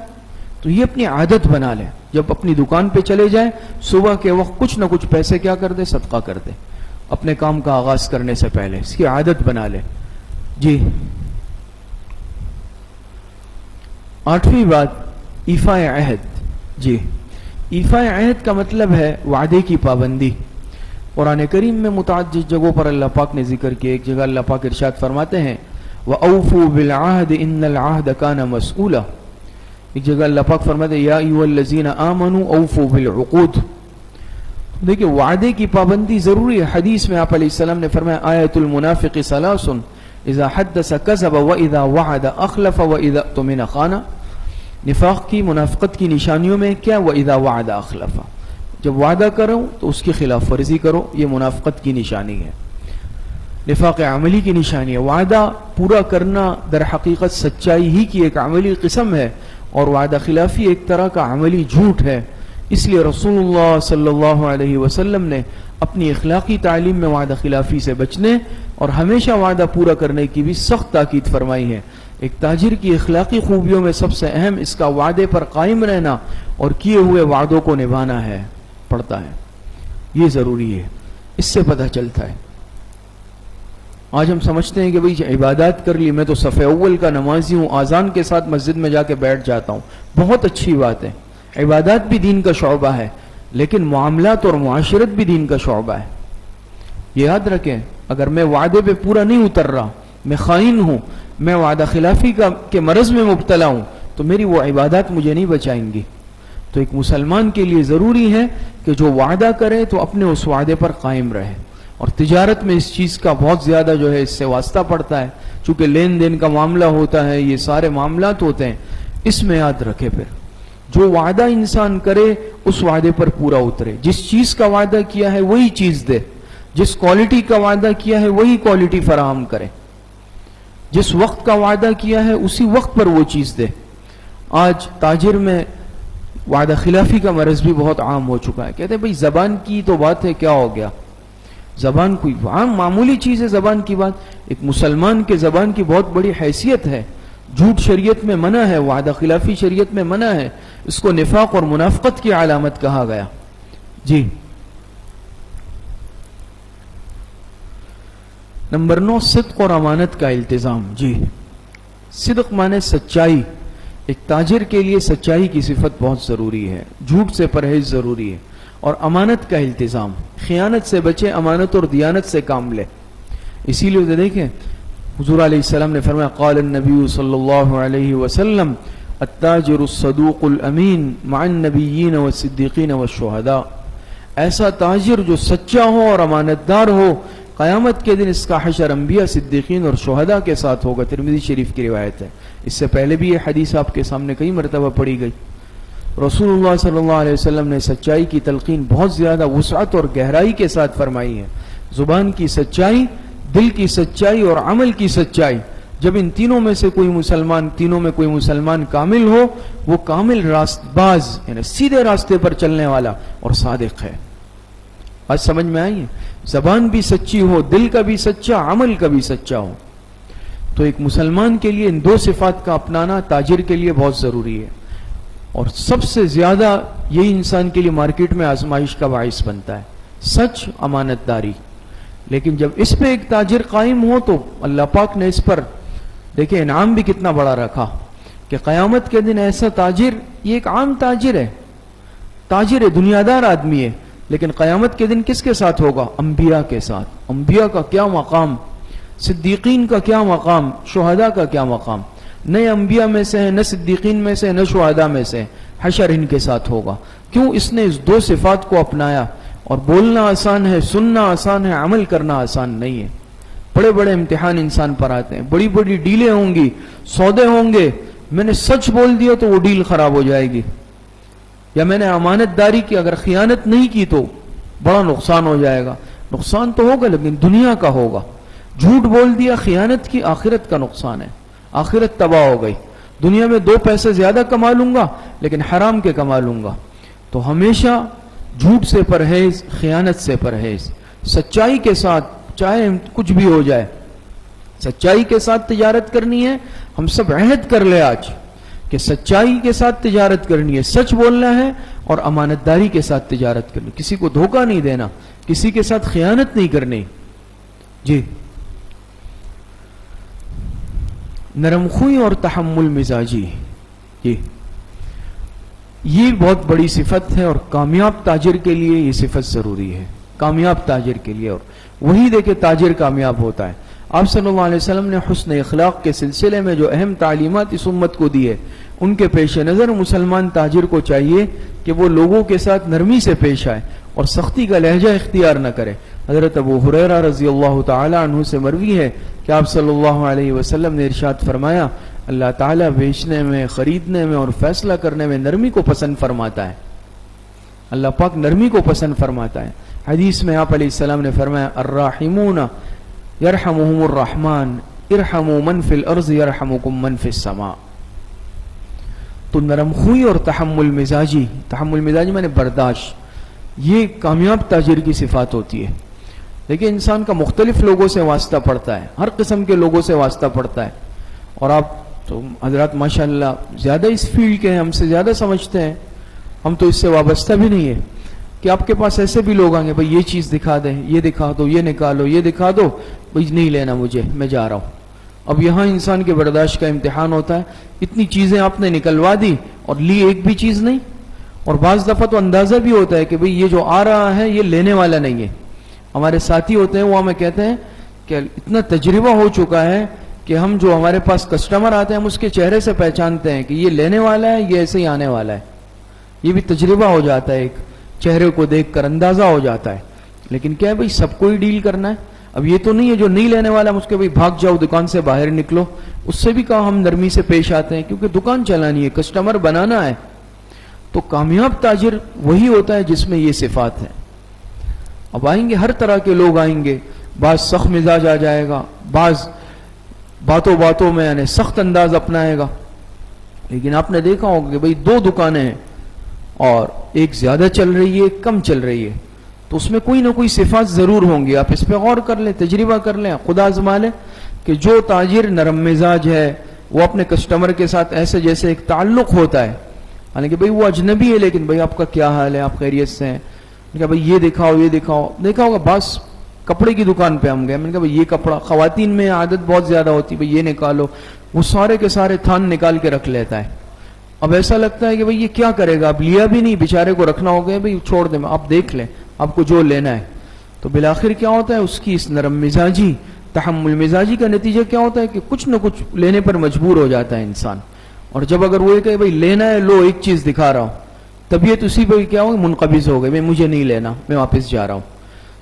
Speaker 2: تو یہ اپنی عادت بنا لیں. جب اپنی دکان پہ چلے جائیں صبح کے وقت کچھ نہ کچھ پیسے کیا کر دے، صدقہ کر دے. اپنے کام کا آغاز کرنے سے پہلے، اس کی عادت بنا لے. جی 8ویں بات ایفاء عہد. جی ایفاء عہد کا مطلب ہے وعدے کی پابندی. قرآن کریم میں متعدد جگہوں پر اللہ پاک نے ذکر کیا. ایک جگہ اللہ پاک ارشاد فرماتے ہیں وَأَوْفُوا بِالْعَهْدِ إِنَّ الْعَهْدَ كَانَ مَسْئُولًا. ایک جگہ اللہ پاک فرماتے ہیں یا ایھا الذین آمنوا اوفوا بالعقود. دیکھیں وعدے کی پابندی ضروری ہے. حدیث میں آپ علیہ السلام نے فرمایا آیت المنافق ثلاث اذا حدث كذب واذا وعد اخلف واذا اؤتمن خان. نفاق کی منافقت کی نشانیوں میں کیا؟ واذا وعد اخلف، جب وعدہ کرو تو اس کی خلاف ورزی کرو، یہ منافقت کی نشانی ہے، نفاق عملی کی نشانی ہے. وعدہ پورا کرنا در حقیقت سچائی ہی کی ایک عملی قسم ہے، اور وعدہ خلافی ایک طرح کا عملی جھوٹ ہے. اس لیے رسول اللہ صلی اللہ علیہ وسلم نے اپنی اخلاقی تعلیم میں وعدہ خلافی سے بچنے اور ہمیشہ وعدہ پورا کرنے کی بھی سخت تاکید فرمائی ہے. ایک تاجر کی اخلاقی خوبیوں میں سب سے اہم اس کا وعدے پر قائم رہنا اور کیے ہوئے وعدوں کو نبھانا ہے پڑتا ہے. یہ ضروری ہے، اس سے پتہ چلتا ہے. آج ہم سمجھتے ہیں کہ بھئی عبادات کر لی، میں تو صف اول کا نمازی ہوں، آذان کے ساتھ مسجد میں جا کے بیٹھ جاتا ہوں. بہت اچھی بات ہے، عبادات بھی دین کا شعبہ ہے، لیکن معاملات اور معاشرت بھی دین کا شعبہ ہے. یہ یاد رکھیں، اگر میں وعدے پہ پورا نہیں اتر رہا، میں خائن ہوں، میں وعدہ خلافی کے مرض میں مبتلا ہوں، تو میری وہ عبادات مجھے نہیں بچائیں گی. تو ایک مسلمان کے لیے ضروری ہے کہ جو وعدہ کرے تو اپنے اس وعدے پر قائم رہے. اور تجارت میں اس چیز کا بہت زیادہ جو ہے اس سے واسطہ پڑتا ہے، چونکہ لین دین کا معاملہ ہوتا ہے، یہ سارے معاملات ہوتے ہیں. اس میں یاد رکھے پھر جو وعدہ انسان کرے اس وعدے پر پورا اترے. جس چیز کا وعدہ کیا ہے وہی چیز دے، جس کوالٹی کا وعدہ کیا ہے وہی کوالٹی فراہم کرے، جس وقت کا وعدہ کیا ہے اسی وقت پر وہ چیز دے. آج تاجر میں وعدہ خلافی کا مرض بھی بہت عام ہو چکا ہے. کہتے ہیں بھئی زبان کی تو بات ہے، کیا ہو گیا؟ زبان کوئی عام معمولی چیز ہے زبان کی بات. ایک مسلمان کے زبان کی بہت بڑی حیثیت ہے. جھوٹ شریعت میں منع ہے، وعدہ خلافی شریعت میں منع ہے. اس کو نفاق اور منافقت کی علامت کہا گیا. جی نمبر 9 صدق اور امانت کا التزام. جی صدق مانے سچائی. ایک تاجر کے لیے سچائی کی صفت بہت ضروری ہے، جھوٹ سے پرہیز ضروری ہے، اور امانت کا التزام. خیانت سے بچے، امانت اور دیانت سے کام لے. اسی لیے دیکھیں حضور علیہ السلام نے فرمایا قال النبی صلی اللہ علیہ وسلم التاجر الصدوق الامین مع النبیین والصدیقین والشہداء. ایسا تاجر جو سچا ہو اور امانت دار ہو، قیامت کے دن اس کا حشر انبیاء، صدیقین اور شہداء کے ساتھ ہوگا. ترمذی شریف کی روایت ہے. اس سے پہلے بھی یہ حدیث آپ کے سامنے کئی مرتبہ پڑھی گئی. رسول اللہ صلی اللہ علیہ وسلم نے سچائی کی تلقین بہت زیادہ وسعت اور گہرائی کے ساتھ فرمائی ہے. زبان کی سچائی، دل کی سچائی اور عمل کی سچائی. جب ان تینوں میں کوئی مسلمان کامل ہو، وہ کامل راست باز یعنی سیدھے راستے پر چلنے والا اور صادق ہے. آج سمجھ میں آئی ہے؟ زبان بھی سچی ہو، دل کا بھی سچا، عمل کا بھی سچا ہو. تو ایک مسلمان کے لیے ان 2 صفات کا اپنانا تاجر کے لیے بہت ضروری ہے. اور سب سے زیادہ یہی انسان کے لیے مارکیٹ میں آزمائش کا باعث بنتا ہے، سچ، امانت داری. لیکن جب اس پہ ایک تاجر قائم ہو تو اللہ پاک نے اس پر دیکھیں انعام بھی کتنا بڑا رکھا کہ قیامت کے دن ایسا تاجر، یہ ایک عام تاجر ہے، دنیا دار آدمی ہے، لیکن قیامت کے دن کس کے ساتھ ہوگا؟ انبیاء کے ساتھ. انبیاء کا کیا مقام، صدیقین کا کیا مقام، شہداء کا کیا مقام. نہ انبیاء میں سے ہے، نہ صدیقین میں سے، نہ شہداء میں سے. حشر ان کے ساتھ ہوگا. کیوں؟ اس نے اس 2 صفات کو اپنایا. اور بولنا آسان ہے، سننا آسان ہے، عمل کرنا آسان نہیں ہے. بڑے بڑے امتحان انسان پر آتے ہیں، بڑی بڑی ڈیلیں ہوں گی، سودے ہوں گے. میں نے سچ بول دیا تو وہ ڈیل خراب ہو جائے گی، یا میں نے امانت داری کی، اگر خیانت نہیں کی تو بڑا نقصان ہو جائے گا. نقصان تو ہوگا لیکن دنیا کا ہوگا. جھوٹ بول دیا، خیانت کی، آخرت کا نقصان ہے، آخرت تباہ ہو گئی. دنیا میں 2 پیسے زیادہ کما لوں گا لیکن حرام کے کما لوں گا. تو ہمیشہ جھوٹ سے پرہیز، خیانت سے پرہیز، سچائی کے ساتھ چاہے کچھ بھی ہو جائے سچائی کے ساتھ تجارت کرنی ہے. ہم سب عہد کر لے آج کہ سچائی کے ساتھ تجارت کرنی ہے، سچ بولنا ہے اور امانت داری کے ساتھ تجارت کرنی. کسی کو دھوکہ نہیں دینا، کسی کے ساتھ خیانت نہیں کرنی. جی نرم خوئی اور تحمل مزاجی، جی یہ بہت بڑی صفت ہے، اور کامیاب تاجر کے لیے یہ صفت ضروری ہے، کامیاب تاجر کے لیے. اور وہی دیکھے تاجر کامیاب ہوتا ہے. آپ صلی اللہ علیہ وسلم نے حسن اخلاق کے سلسلے میں جو اہم تعلیمات اس امت کو دی ہے، ان کے پیش نظر مسلمان تاجر کو چاہیے کہ وہ لوگوں کے ساتھ نرمی سے پیش آئے اور سختی کا لہجہ اختیار نہ کرے. حضرت ابو ہریرہ رضی اللہ تعالی عنہ سے مروی ہے کہ آپ صلی اللہ علیہ وسلم نے ارشاد فرمایا، اللہ تعالیٰ بیچنے میں، خریدنے میں اور فیصلہ کرنے میں نرمی کو پسند فرماتا ہے. اللہ پاک نرمی کو پسند فرماتا ہے. حدیث میں آپ علیہ السلام نے فرمایا، الراحمون یرحمہم الرحمن ارحموا من فی الارض یرحمکم من فی السماء. تو نرم خوئی اور تحمل مزاجی میں نے برداشت، یہ کامیاب تاجر کی صفات ہوتی ہے. دیکھیں انسان کا مختلف لوگوں سے واسطہ پڑتا ہے، ہر قسم کے لوگوں سے واسطہ پڑتا ہے. اور آپ تو حضرات ماشاءاللہ زیادہ اس فیلڈ کے ہیں، ہم سے زیادہ سمجھتے ہیں. ہم تو اس سے وابستہ بھی نہیں ہے کہ آپ کے پاس ایسے بھی لوگ آئیں گے، بھئی یہ چیز دکھا دیں، یہ دکھا دو، یہ نکالو، یہ دکھا دو، بھئی نہیں لینا مجھے، میں جا رہا ہوں. اب یہاں انسان کے برداشت کا امتحان ہوتا ہے. اتنی چیزیں آپ نے نکلوا دی اور لی ایک بھی چیز نہیں. اور بعض دفعہ تو اندازہ بھی ہوتا ہے کہ بھئی یہ جو آ رہا ہے یہ لینے والا نہیں ہے. ہمارے ساتھی ہوتے ہیں، وہ ہمیں کہتے ہیں کہ اتنا تجربہ ہو چکا ہے کہ ہم جو ہمارے پاس کسٹمر آتے ہیں ہم اس کے چہرے سے پہچانتے ہیں کہ یہ لینے والا ہے، یہ ایسے ہی آنے والا ہے. یہ بھی تجربہ ہو جاتا ہے، ایک چہرے کو دیکھ کر اندازہ ہو جاتا ہے. لیکن کیا ہے بھئی سب کو ہی ڈیل کرنا ہے. اب یہ تو نہیں ہے جو نہیں لینے والا مجھ کے بھئی بھاگ جاؤ دکان سے باہر نکلو. اس سے بھی کہا ہم نرمی سے پیش آتے ہیں، کیونکہ دکان چلانی ہے، کسٹمر بنانا ہے. تو کامیاب تاجر وہی ہوتا ہے جس میں یہ صفات ہیں. اب آئیں گے ہر طرح کے لوگ آئیں گے، بعض سخت مزاج آ جائے گا، بعض باتوں باتوں میں یعنی سخت انداز اپنائے گا. لیکن آپ نے دیکھا ہوگا کہ بھئی دو دکانیں ہیں اور ایک زیادہ چل رہی ہے ایک کم چل رہی ہے، تو اس میں کوئی نہ کوئی صفات ضرور ہوں گی. آپ اس پہ غور کر لیں، تجربہ کر لیں، خدا آزما لیں کہ جو تاجر نرم مزاج ہے وہ اپنے کسٹمر کے ساتھ ایسے جیسے ایک تعلق ہوتا ہے، حالانکہ بھئی وہ اجنبی ہے لیکن بھئی آپ کا کیا حال ہے، آپ خیریت سے ہیں، کہ بھئی یہ دکھاؤ یہ دکھاؤ. دیکھا ہوگا بعض کپڑے کی دکان پہ ہم گئے، میں نے کہا بھئی یہ کپڑا، خواتین میں عادت بہت زیادہ ہوتی ہے بھئی یہ نکالو، وہ سارے کے سارے تھان نکال کے رکھ لیتا ہے. اب ایسا لگتا ہے کہ بھئی یہ کیا کرے گا، اب لیا بھی نہیں، بیچارے کو رکھنا ہو گیا، بھئی چھوڑ دیں آپ دیکھ لیں آپ کو جو لینا ہے. تو بالآخر کیا ہوتا ہے، اس کی اس نرم مزاجی تحمل مزاجی کا نتیجہ کیا ہوتا ہے کہ کچھ نہ کچھ لینے پر مجبور ہو جاتا ہے انسان. اور جب اگر وہ یہ کہے بھئی لینا ہے لو، ایک چیز دکھا رہا ہوں، طبیعت اسی پہ کیا ہوگی، منقبض ہو گئی، میں مجھے نہیں لینا، میں واپس جا رہا ہوں.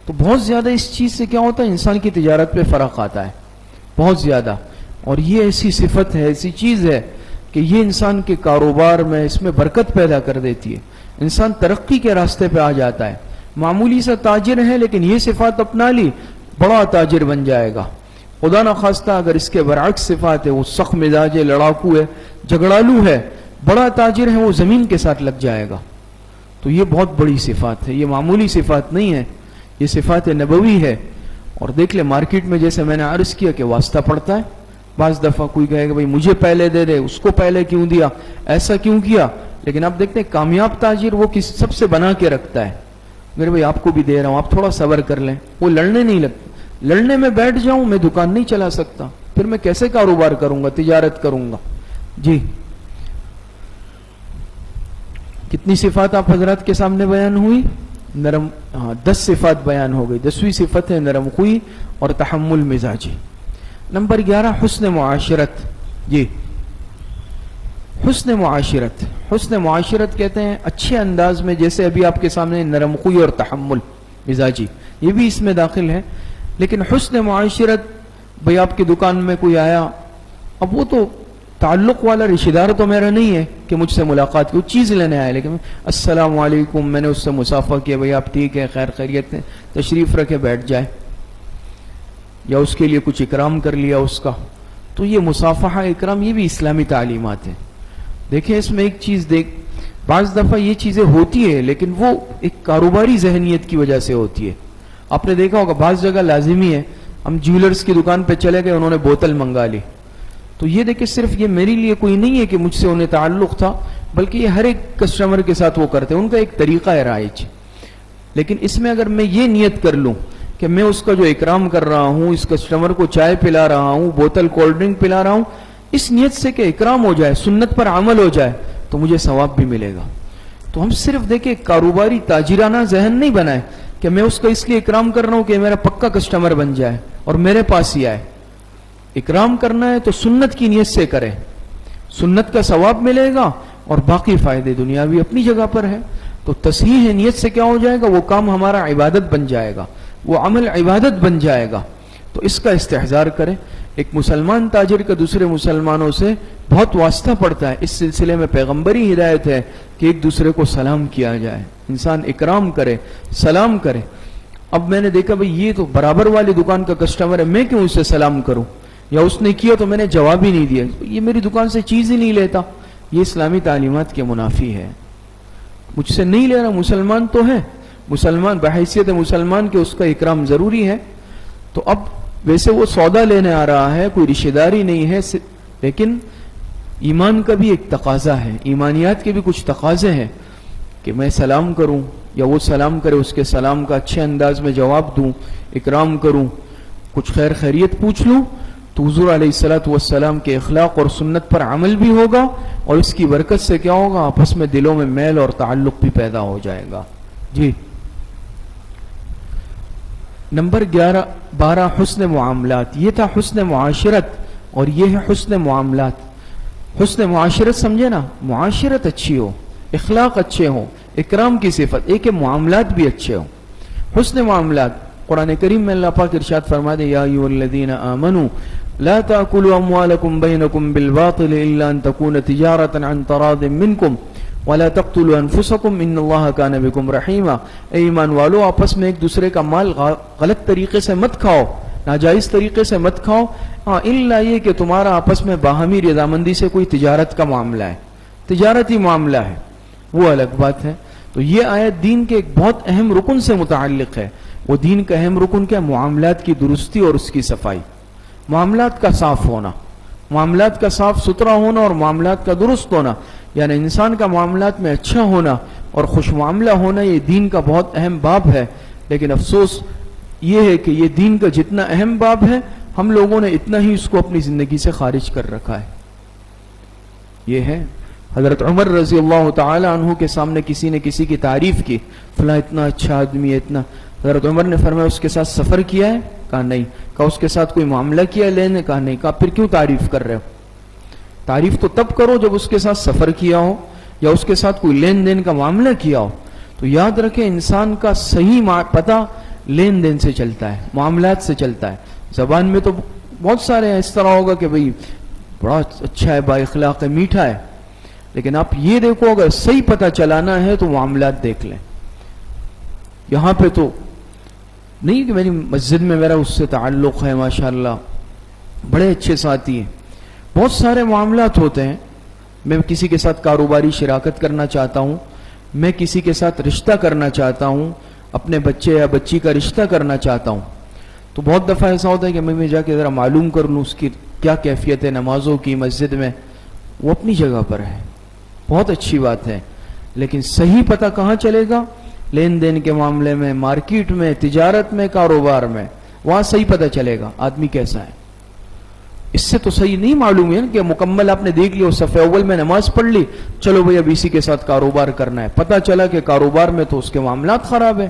Speaker 2: تو بہت زیادہ اس چیز سے کیا ہوتا ہے، انسان کی تجارت پہ فرق آتا ہے بہت زیادہ. اور یہ ایسی صفت ہے، ایسی چیز ہے کہ یہ انسان کے کاروبار میں اس میں برکت پیدا کر دیتی ہے. انسان ترقی کے راستے پہ آ جاتا ہے. معمولی سا تاجر ہے لیکن یہ صفات اپنا لی، بڑا تاجر بن جائے گا. خدا نخواستہ اگر اس کے برعکس صفات ہے، وہ سخت مزاج ہے، لڑاکو ہے، جھگڑالو ہے، بڑا تاجر ہے، وہ زمین کے ساتھ لگ جائے گا. تو یہ بہت بڑی صفات ہے، یہ معمولی صفات نہیں ہے، یہ صفات نبوی ہے. اور دیکھ لے مارکیٹ میں جیسے میں نے عرض کیا کہ واسطہ پڑتا ہے. بعض دفعہ کوئی کہے گا بھئی مجھے پہلے دے دے، اس کو پہلے کیوں دیا، ایسا کیوں کیا. لیکن آپ دیکھتے ہیں کامیاب تاجر وہ سب سے بنا کے رکھتا ہے، میرے بھئی آپ کو بھی دے رہا ہوں، آپ تھوڑا صبر کر لیں. وہ لڑنے نہیں لگتا. لڑنے میں بیٹھ جاؤں میں دکان نہیں چلا سکتا، پھر میں کیسے کاروبار کروں گا، تجارت کروں گا. جی کتنی صفات آپ حضرات کے سامنے بیان ہوئی، نرم 10 صفات بیان ہو گئی. 10ویں صفت ہے نرم خوئی اور تحمل مزاجی. نمبر 11 حسن معاشرت. جی حسن معاشرت، حسن معاشرت کہتے ہیں اچھے انداز میں، جیسے ابھی آپ کے سامنے نرم خوئی اور تحمل مزاجی یہ بھی اس میں داخل ہے. لیکن حسن معاشرت، بھئی آپ کی دکان میں کوئی آیا، اب وہ تو تعلق والا رشتہ دار تو میرا نہیں ہے کہ مجھ سے ملاقات کی، وہ چیز لینے آیا، لیکن السلام علیکم میں نے اس سے مصافحہ کیا، بھئی آپ ٹھیک ہے، خیر خیریت ہے، تشریف رکھے بیٹھ جائے، یا اس کے لیے کچھ اکرام کر لیا اس کا. تو یہ مصافحہ اکرام یہ بھی اسلامی تعلیمات ہیں. دیکھیں اس میں ایک چیز بعض دفعہ یہ چیزیں ہوتی ہے لیکن وہ ایک کاروباری ذہنیت کی وجہ سے ہوتی ہے. آپ نے دیکھا ہوگا بعض جگہ لازمی ہے، ہم جیولرز کی دکان پہ چلے گئے، انہوں نے بوتل منگا لی، تو یہ دیکھیں صرف یہ میرے لیے کوئی نہیں ہے کہ مجھ سے انہیں تعلق تھا، بلکہ یہ ہر ایک کسٹمر کے ساتھ وہ کرتے ہیں، ان کا ایک طریقہ ہے رائج. لیکن اس میں اگر میں یہ نیت کر لوں کہ میں اس کا جو اکرام کر رہا ہوں، اس کسٹمر کو چائے پلا رہا ہوں، بوتل کولڈ ڈرنک پلا رہا ہوں، اس نیت سے کہ اکرام ہو جائے، سنت پر عمل ہو جائے، تو مجھے ثواب بھی ملے گا۔ تو ہم صرف دیکھیں کاروباری تاجرانہ ذہن نہیں بنائے کہ میں اس کا اس لیے اکرام کر رہا ہوں کہ میرا پکا کسٹمر بن جائے اور میرے پاس ہی آئے۔ اکرام کرنا ہے تو سنت کی نیت سے کرے، سنت کا ثواب ملے گا اور باقی فائدے دنیاوی اپنی جگہ پر ہے۔ تو تصحیح نیت سے کیا ہو جائے گا؟ وہ کام ہمارا عبادت بن جائے گا، وہ عمل عبادت بن جائے گا۔ تو اس کا استحضار کریں۔ ایک مسلمان تاجر کا دوسرے مسلمانوں سے بہت واسطہ پڑتا ہے، اس سلسلے میں پیغمبری ہدایت ہے کہ ایک دوسرے کو سلام کیا جائے، انسان اکرام کرے، سلام کرے۔ اب میں نے دیکھا بھئی یہ تو برابر والی دکان کا کسٹمر ہے، میں کیوں اسے سلام کروں، یا اس نے کیا تو میں نے جواب ہی نہیں دیا، یہ میری دکان سے چیز ہی نہیں لیتا، یہ اسلامی تعلیمات کے منافی ہے۔ مجھ سے نہیں لے رہا، مسلمان تو ہے، مسلمان بحیثیت مسلمان کے اس کا اکرام ضروری ہے۔ تو اب ویسے وہ سودا لینے آ رہا ہے، کوئی رشتہ داری نہیں ہے، لیکن ایمان کا بھی ایک تقاضا ہے، ایمانیات کے بھی کچھ تقاضے ہیں کہ میں سلام کروں یا وہ سلام کرے، اس کے سلام کا اچھے انداز میں جواب دوں، اکرام کروں، کچھ خیر خیریت پوچھ لوں، تو حضور علیہ الصلوۃ والسلام کے اخلاق اور سنت پر عمل بھی ہوگا، اور اس کی برکت سے کیا ہوگا؟ آپس میں دلوں میں میل اور تعلق بھی پیدا ہو جائے گا۔ جی نمبر 12 حسن معاملات۔ یہ تھا حسن معاشرت اور یہ ہے حسن معاملات۔ حسن معاشرت سمجھے نا، معاشرت اچھی ہو، اخلاق اچھے ہوں، اکرام کی صفت، ایک معاملات بھی اچھے ہوں۔ حسن معاملات قرآن کریم میں اللہ پاک ارشاد فرما دے، یا ایھا الذین آمنوا لا تأکلوا اموالکم بینکم بالباطل الا ان تکون تجارۃ عن تراض منکم وَلَا تَقْتُلُوا أَنفُسَكُمْ إِنَّ اللَّهَ كَانَ بِكُمْ رَحِيمًا۔ اے ایمان والو، آپس میں ایک دوسرے کا مال غلط طریقے سے مت کھاؤ، ناجائز طریقے سے مت کھاؤ، ہاں الا یہ کہ تمہارا آپس میں باہمی رضامندی سے کوئی تجارت کا معاملہ ہے، تجارتی معاملہ ہے، وہ الگ بات ہے۔ تو یہ آیت دین کے ایک بہت اہم رکن سے متعلق ہے۔ وہ دین کا اہم رکن کیا؟ معاملات کی درستی اور اس کی صفائی، معاملات کا صاف ہونا، معاملات کا صاف ستھرا ہونا اور معاملات کا درست ہونا، یعنی انسان کا معاملات میں اچھا ہونا اور خوش معاملہ ہونا، یہ دین کا بہت اہم باب ہے۔ لیکن افسوس یہ ہے کہ یہ دین کا جتنا اہم باب ہے، ہم لوگوں نے اتنا ہی اس کو اپنی زندگی سے خارج کر رکھا ہے۔ یہ ہے حضرت عمر رضی اللہ تعالی عنہ کے سامنے کسی نے کسی کی تعریف کی، فلاں اتنا اچھا آدمی ہے، اتنا۔ حضرت عمر نے فرمایا اس کے ساتھ سفر کیا ہے؟ کہا نہیں۔ کہا اس کے ساتھ کوئی معاملہ کیا ہے لینے؟ کہا نہیں۔ کہا پھر کیوں تعریف کر رہے ہو؟ تعریف تو تب کرو جب اس کے ساتھ سفر کیا ہو یا اس کے ساتھ کوئی لین دین کا معاملہ کیا ہو۔ تو یاد رکھیں انسان کا صحیح پتہ لین دین سے چلتا ہے، معاملات سے چلتا ہے۔ زبان میں تو بہت سارے اس طرح ہوگا کہ بھئی بڑا اچھا ہے، با اخلاق ہے، میٹھا ہے، لیکن آپ یہ دیکھو اگر صحیح پتہ چلانا ہے تو معاملات دیکھ لیں۔ یہاں پہ تو نہیں کہ میری مسجد میں میرا اس سے تعلق ہے، ماشاءاللہ بڑے اچھے ساتھی ہیں، بہت سارے معاملات ہوتے ہیں۔ میں کسی کے ساتھ کاروباری شراکت کرنا چاہتا ہوں، میں کسی کے ساتھ رشتہ کرنا چاہتا ہوں، اپنے بچے یا بچی کا رشتہ کرنا چاہتا ہوں، تو بہت دفعہ ایسا ہوتا ہے کہ میں جا کے ذرا معلوم کر لوں اس کی کیا کیفیت ہے نمازوں کی مسجد میں۔ وہ اپنی جگہ پر ہے، بہت اچھی بات ہے، لیکن صحیح پتہ کہاں چلے گا؟ لین دین کے معاملے میں، مارکیٹ میں، تجارت میں، کاروبار میں، وہاں صحیح پتہ چلے گا آدمی کیسا ہے۔ اس سے تو صحیح نہیں معلوم ہے کہ مکمل آپ نے دیکھ لیا، صف اول میں نماز پڑھ لی، چلو بھئی اب اسی کے ساتھ کاروبار کرنا ہے، پتہ چلا کہ کاروبار میں تو اس کے معاملات خراب ہے،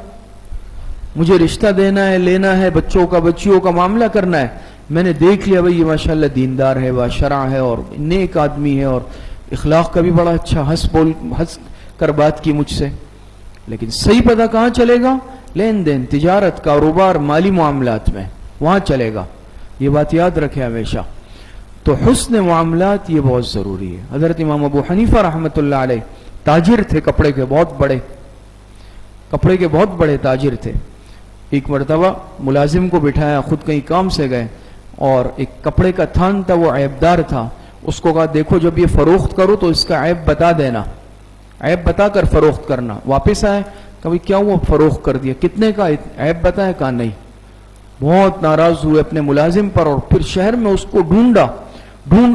Speaker 2: مجھے رشتہ دینا ہے، لینا ہے، بچوں کا بچیوں کا معاملہ کرنا ہے، میں نے دیکھ لیا بھئی یہ ماشاءاللہ دیندار ہے، باشرع ہے اور نیک آدمی ہے اور اخلاق کا بھی بڑا اچھا، ہنس کر بات کی مجھ سے، لیکن صحیح پتہ کہاں چلے گا؟ لین دین، تجارت، کاروبار، مالی معاملات میں، وہاں چلے گا۔ یہ بات یاد رکھے ہمیشہ۔ تو حسن معاملات یہ بہت ضروری ہے۔ حضرت امام ابو حنیفہ رحمۃ اللہ علیہ تاجر تھے، کپڑے کے بہت بڑے تاجر تھے۔ ایک مرتبہ ملازم کو بٹھایا، خود کہیں کام سے گئے، اور ایک کپڑے کا تھان تھا، وہ عیبدار تھا، اس کو کہا دیکھو جب یہ فروخت کرو تو اس کا عیب بتا دینا، عیب بتا کر فروخت کرنا۔ واپس آئے، کبھی کیا ہوا؟ فروخت کر دیا۔ کتنے کا؟ عیب بتایا؟ کہا نہیں۔ بہت ناراض ہوئے اپنے ملازم پر، اور پھر شہر میں اس کو ڈھونڈ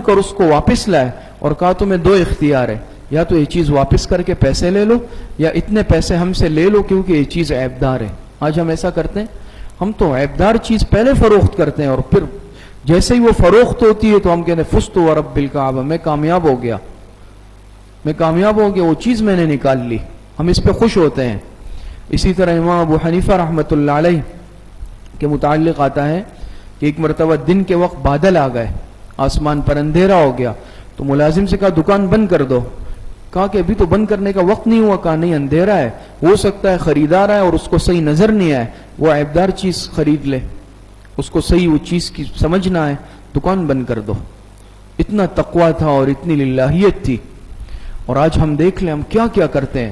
Speaker 2: کر اس کو واپس لائے اور کہا تمہیں دو اختیار ہے، یا تو یہ چیز واپس کر کے پیسے لے لو یا اتنے پیسے ہم سے لے لو کیونکہ یہ چیز عیبدار ہے. آج ہم ایسا کرتے ہیں, ہم تو عیبدار چیز پہلے فروخت کرتے ہیں اور پھر جیسے ہی وہ فروخت ہوتی ہے تو ہم کہتے ہیں فزت ورب الکعبہ, میں کامیاب ہو گیا, وہ چیز میں نے نکال لی. ہم اس پہ خوش ہوتے ہیں. اسی طرح امام ابو حنیفہ رحمۃ اللہ علیہ کے متعلق آتا ہے کہ ایک مرتبہ دن کے وقت بادل آ گئے, آسمان پر اندھیرا ہو گیا, تو ملازم سے کہا دکان بند کر دو. کہا کہ ابھی تو بند کرنے کا وقت نہیں ہوا. کہا نہیں, اندھیرا ہے, ہو سکتا ہے خریدار آئے اور اس کو صحیح نظر نہیں آئے, وہ عیبدار چیز خرید لے, اس کو صحیح وہ چیز کی سمجھ نہ آئے, دکان بند کر دو. اتنا تقویٰ تھا اور اتنی للہیت تھی. اور آج ہم دیکھ لیں ہم کیا کیا کرتے ہیں,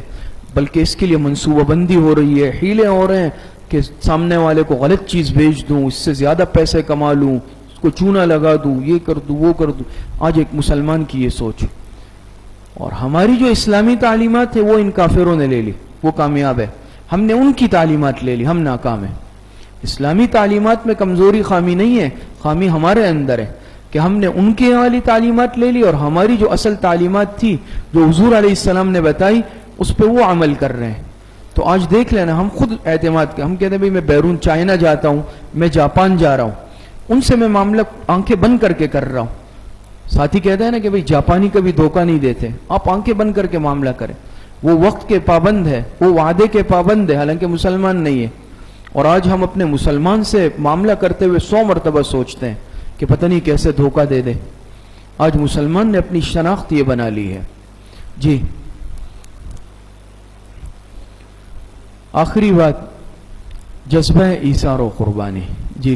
Speaker 2: بلکہ اس کے لیے منصوبہ بندی ہو رہی ہے, حیلے ہو رہے ہیں کہ سامنے والے کو غلط چیز بھیج دوں, اس سے زیادہ پیسے کما لوں, اس کو چونا لگا دوں, یہ کر دوں, وہ کر دوں. آج ایک مسلمان کی یہ سوچ. اور ہماری جو اسلامی تعلیمات ہے وہ ان کافروں نے لے لی, وہ کامیاب ہے. ہم نے ان کی تعلیمات لے لی, ہم ناکام ہیں. اسلامی تعلیمات میں کمزوری خامی نہیں ہے, خامی ہمارے اندر ہے کہ ہم نے ان کے والی تعلیمات لے لی اور ہماری جو اصل تعلیمات تھی جو حضور علیہ السلام نے بتائی اس پہ وہ عمل کر رہے ہیں. تو آج دیکھ لینا, ہم خود اعتماد کے ہم کہتے ہیں بھائی میں بیرون چائنا جاتا ہوں, میں جاپان جا رہا ہوں, ان سے میں معاملہ آنکھیں بند کر کے کر رہا ہوں. ساتھی کہتے ہیں نا کہ بھائی جاپانی کبھی دھوکہ نہیں دیتے, آپ آنکھیں بند کر کے معاملہ کریں. وہ وقت کے پابند ہے, وہ وعدے کے پابند ہے, حالانکہ مسلمان نہیں ہے. اور آج ہم اپنے مسلمان سے معاملہ کرتے ہوئے 100 مرتبہ سوچتے ہیں کہ پتہ نہیں کیسے دھوکہ دے دے. آج مسلمان نے اپنی شناخت یہ بنا لی ہے. جی آخری بات, جذبہ ایثار و قربانی. جی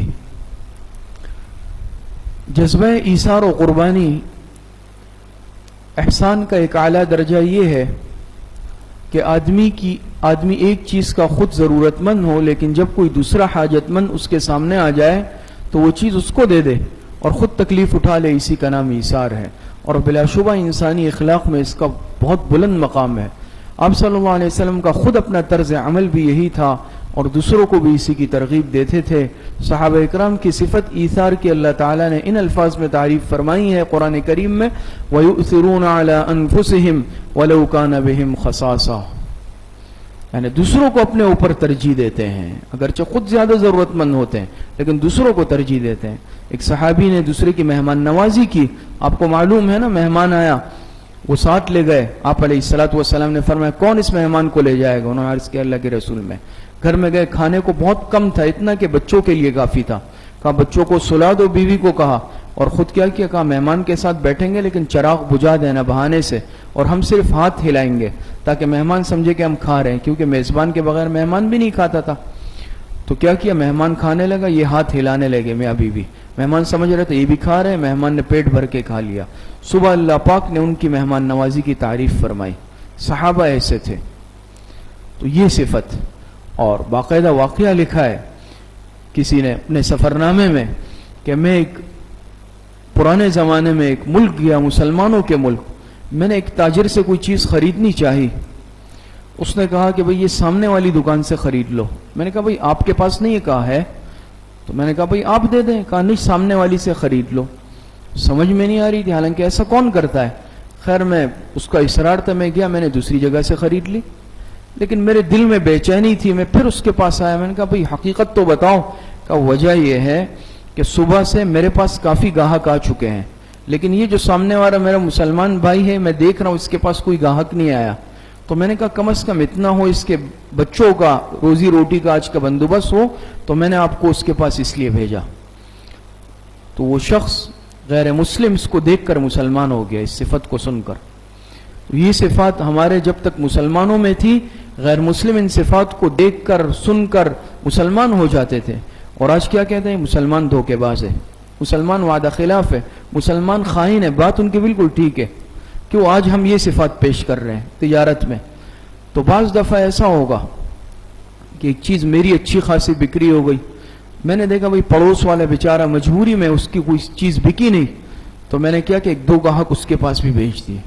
Speaker 2: جذبہ ایثار و قربانی احسان کا ایک اعلیٰ درجہ یہ ہے کہ آدمی ایک چیز کا خود ضرورت مند ہو, لیکن جب کوئی دوسرا حاجت مند اس کے سامنے آ جائے تو وہ چیز اس کو دے دے اور خود تکلیف اٹھا لے. اسی کا نام ایثار ہے. اور بلا شبہ انسانی اخلاق میں اس کا بہت بلند مقام ہے. آپ صلی اللہ علیہ وسلم کا خود اپنا طرز عمل بھی یہی تھا اور دوسروں کو بھی اسی کی ترغیب دیتے تھے. صحابہ اکرام کی صفت ایثار کی اللہ تعالیٰ نے ان الفاظ میں تعریف فرمائی ہے قرآن کریم میں, وَيُؤْثِرُونَ عَلَىٰ أَنفُسِهِمْ وَلَوْ كَانَ بِهِمْ خَصَاصَةٌ, یعنی دوسروں کو اپنے اوپر ترجیح دیتے ہیں, اگرچہ خود زیادہ ضرورت مند ہوتے ہیں لیکن دوسروں کو ترجیح دیتے ہیں. ایک صحابی نے دوسرے کی مہمان نوازی کی, آپ کو معلوم ہے نا, مہمان آیا وہ ساتھ لے گئے, آپ علیہ الصلوۃ والسلام نے فرمایا کون اس مہمان کو لے جائے گا؟ انہوں نے عرض کیا اللہ کے رسول. میں گھر میں گئے, کھانے کو بہت کم تھا, اتنا کہ بچوں کے لیے کافی تھا. کہا بچوں کو سلا دو, بیوی کو کہا, اور خود کیا کہا مہمان کے ساتھ بیٹھیں گے لیکن چراغ بجھا دینا بہانے سے, اور ہم صرف ہاتھ ہلائیں گے تاکہ مہمان سمجھے کہ ہم کھا رہے ہیں, کیونکہ میزبان کے بغیر مہمان بھی نہیں کھاتا تھا. تو کیا مہمان کھانے لگا, یہ ہاتھ ہلانے لگے میاں بیوی. مہمان سمجھ رہے تھے یہ بھی کھا رہے ہیں, مہمان نے پیٹ بھر کے کھا لیا. صبح اللہ پاک نے ان کی مہمان نوازی کی تعریف فرمائی. صحابہ ایسے تھے. تو یہ صفت, اور باقاعدہ واقعہ لکھا ہے کسی نے اپنے سفر نامے میں کہ میں ایک پرانے زمانے میں ایک ملک گیا, مسلمانوں کے ملک. میں نے ایک تاجر سے کوئی چیز خریدنی چاہی. اس نے کہا کہ بھئی یہ سامنے والی دکان سے خرید لو. میں نے کہا بھئی آپ کے پاس نہیں ہے؟ کہا ہے. تو میں نے کہا بھئی آپ دے دیں. کہا نہیں, سامنے والی سے خرید لو. سمجھ میں نہیں آ رہی تھی, حالانکہ ایسا کون کرتا ہے. خیر میں اس کا اصرار تھا, میں گیا, میں نے دوسری جگہ سے خرید لی. لیکن میرے دل میں بے چینی تھی, میں پھر اس کے پاس آیا. میں نے کہا بھئی حقیقت تو بتاؤ. کہ وجہ یہ ہے کہ صبح سے میرے پاس کافی گاہک آ چکے ہیں, لیکن یہ جو سامنے والا میرا مسلمان بھائی ہے, میں دیکھ رہا ہوں اس کے پاس کوئی گاہک نہیں آیا. تو میں نے کہا کم از کم اتنا ہو, اس کے بچوں کا روزی روٹی کا آج کا بندوبست ہو, تو میں نے آپ کو اس کے پاس اس لیے بھیجا. تو وہ شخص غیر مسلم اس کو دیکھ کر مسلمان ہو گیا, اس صفت کو سن کر. تو یہ صفات ہمارے جب تک مسلمانوں میں تھی, غیر مسلم ان صفات کو دیکھ کر سن کر مسلمان ہو جاتے تھے. اور آج کیا کہتے ہیں, مسلمان دھوکے باز ہے, مسلمان وعدہ خلاف ہے, مسلمان خائن ہے. بات ان کی بالکل ٹھیک ہے, کیوں آج ہم یہ صفات پیش کر رہے ہیں تجارت میں. تو بعض دفعہ ایسا ہوگا کہ ایک چیز میری اچھی خاصی بکری ہو گئی, میں نے دیکھا بھئی پڑوس والا بیچارہ مجبوری میں اس کی کوئی چیز بکی نہیں, تو میں نے کیا کہ 1-2 گاہک اس کے پاس بھی بھیج دیے.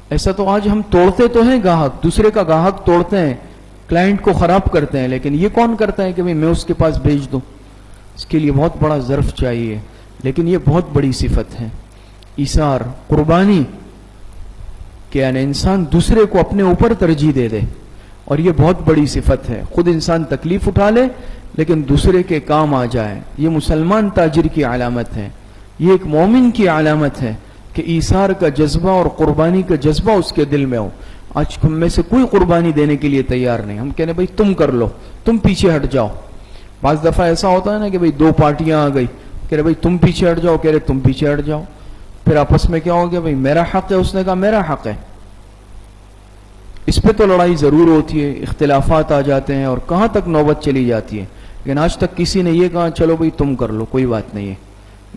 Speaker 2: ایسا تو آج ہم توڑتے تو ہیں گاہک, دوسرے کا گاہک توڑتے ہیں, کلائنٹ کو خراب کرتے ہیں, لیکن یہ کون کرتا ہے کہ بھئی میں اس کے پاس بھیج دوں. اس کے لیے بہت بڑا ظرف چاہیے, لیکن یہ بہت بڑی صفت ہے. ایثار, قربانی. کہ یعنی انسان دوسرے کو اپنے اوپر ترجیح دے دے، اور یہ بہت بڑی صفت ہے. خود انسان تکلیف اٹھا لے لیکن دوسرے کے کام آ جائے. یہ مسلمان تاجر کی علامت ہے، یہ ایک مومن کی علامت ہے کہ ایثار کا جذبہ اور قربانی کا جذبہ اس کے دل میں ہو. آج ہم میں سے کوئی قربانی دینے کے لیے تیار نہیں. ہم کہنے بھائی تم کر لو، تم پیچھے ہٹ جاؤ. بعض دفعہ ایسا ہوتا ہے نا کہ بھائی دو پارٹیاں آ گئی، کہہ رہے بھائی تم پیچھے ہٹ جاؤ، کہہ رہے تم پیچھے ہٹ جاؤ. پھر آپس میں کیا ہو گیا، بھائی میرا حق ہے، اس نے کہا میرا حق ہے. اس پہ تو لڑائی ضرور ہوتی ہے، اختلافات آ جاتے ہیں اور کہاں تک نوبت چلی جاتی ہے. لیکن آج تک کسی نے یہ کہا چلو بھائی تم کر لو، کوئی بات نہیں ہے،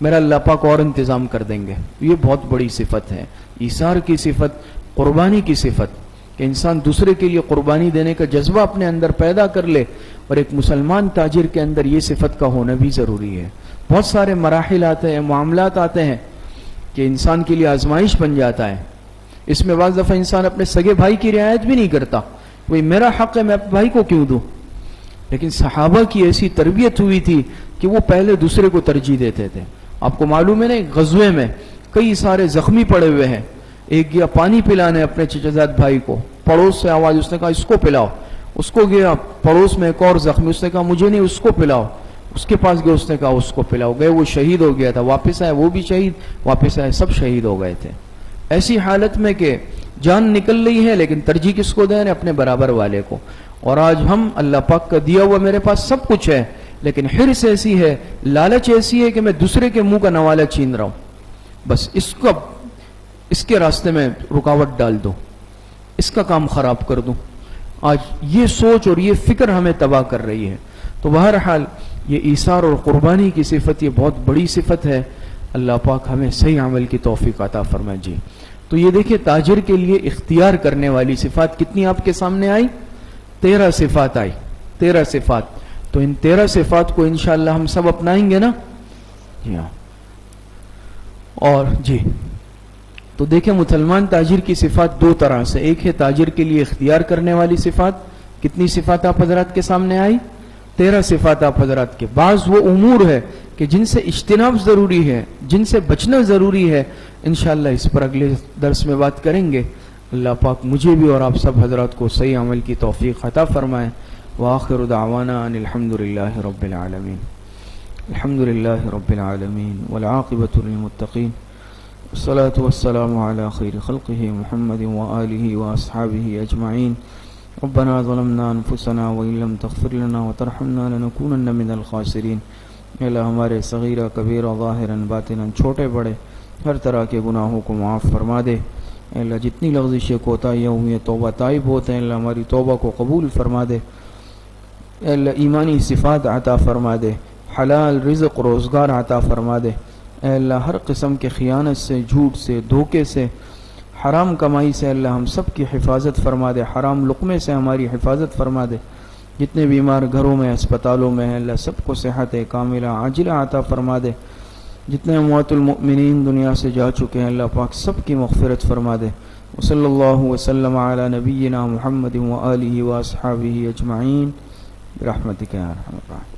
Speaker 2: میرا اللہ پاک اور انتظام کر دیں گے. یہ بہت بڑی صفت ہے، ایثار کی صفت، قربانی کی صفت، کہ انسان دوسرے کے لیے قربانی دینے کا جذبہ اپنے اندر پیدا کر لے. اور ایک مسلمان تاجر کے اندر یہ صفت کا ہونا بھی ضروری ہے. بہت سارے مراحل آتے ہیں، معاملات آتے ہیں کہ انسان کے لیے آزمائش بن جاتا ہے. اس میں بعض دفعہ انسان اپنے سگے بھائی کی رعایت بھی نہیں کرتا، وہی میرا حق ہے میں اپنے بھائی کو کیوں دوں. لیکن صحابہ کی ایسی تربیت ہوئی تھی کہ وہ پہلے دوسرے کو ترجیح دیتے تھے. آپ کو معلوم ہے نا، غزوے میں کئی سارے زخمی پڑے ہوئے ہیں، ایک گیا پانی پلانے اپنے چچا زاد بھائی کو، پڑوس سے آواز، اس نے کہا اس کو پلاؤ. اس کو گیا پڑوس میں ایک اور زخمی، اس نے کہا مجھے نہیں، اس کو پلاؤ. اس کے پاس گئے، اس نے کہا اس کو پلاؤ. گئے، وہ شہید ہو گیا تھا. واپس آئے، وہ بھی شہید. واپس آئے، سب شہید ہو گئے تھے. ایسی حالت میں کہ جان نکل رہی ہے لیکن ترجیح کس کو دیں؟ اپنے برابر والے کو. اور آج ہم اللہ پاک کا دیا ہوا میرے پاس سب کچھ ہے، لیکن حرص ایسی ہے، لالچ ایسی ہے کہ میں دوسرے کے منہ کا نوالا چھین رہا ہوں. بس اس کے راستے میں رکاوٹ ڈال دو، اس کا کام خراب کر دوں. آج یہ سوچ اور یہ فکر ہمیں تباہ کر رہی ہے. تو بہرحال یہ ایثار اور قربانی کی صفت یہ بہت بڑی صفت ہے. اللہ پاک ہمیں صحیح عمل کی توفیق عطا فرمائے. جی تو یہ دیکھیں تاجر کے لیے اختیار کرنے والی صفات کتنی آپ کے سامنے آئی؟ 13 صفات آئی. 13 صفات. تو ان 13 صفات کو انشاءاللہ ہم سب اپنائیں گے نا؟ جی ہاں. اور جی تو دیکھیں مسلمان تاجر کی صفات دو طرح سے. ایک ہے تاجر کے لیے اختیار کرنے والی صفات. کتنی صفات آپ حضرات کے سامنے آئی؟ 13 صفات آپ حضرات کے. بعض وہ امور ہے کہ جن سے اجتناب ضروری ہے، جن سے بچنا ضروری ہے. انشاءاللہ اس پر اگلے درس میں بات کریں گے. اللہ پاک مجھے بھی اور آپ سب حضرات کو صحیح عمل کی توفیق عطا فرمائے. وآخر دعوانا ان الحمدللہ رب العالمین. الحمدللہ رب العالمین والعاقبۃ للمتقین والصلاة والسلام على خیر خلقہ محمد وآلہ واصحابہ اجمعین. ربنا ظلمنا انفسنا وإن لم تغفر لنا وترحمنا لنكونن من الخاسرین. اللہ ہمارے صغیرہ کبیرہ ظاہراً باطناً چھوٹے بڑے ہر طرح کے گناہوں کو معاف فرما دے. اللہ جتنی لغزشیں کوتاہیاں ہوئی ہیں توبہ تائب ہوتے ہیں، اللہ ہماری توبہ کو قبول فرما دے. اللہ ایمانی صفات عطا فرما دے، حلال رزق روزگار عطا فرما دے. اے اللہ ہر قسم کے خیانت سے، جھوٹ سے، دھوکے سے، حرام کمائی سے اللہ ہم سب کی حفاظت فرما دے. حرام لقمے سے ہماری حفاظت فرما دے. جتنے بیمار گھروں میں، اسپتالوں میں ہیں اللہ سب کو صحت کاملہ عاجلہ عطا فرما دے. جتنے اموات المؤمنین دنیا سے جا چکے ہیں اللہ پاک سب کی مغفرت فرما دے. وصلی اللہ وسلم علی نبینا محمد وآلہ واصحابہ اجمعین برحمتک یا ارحم الراحمین.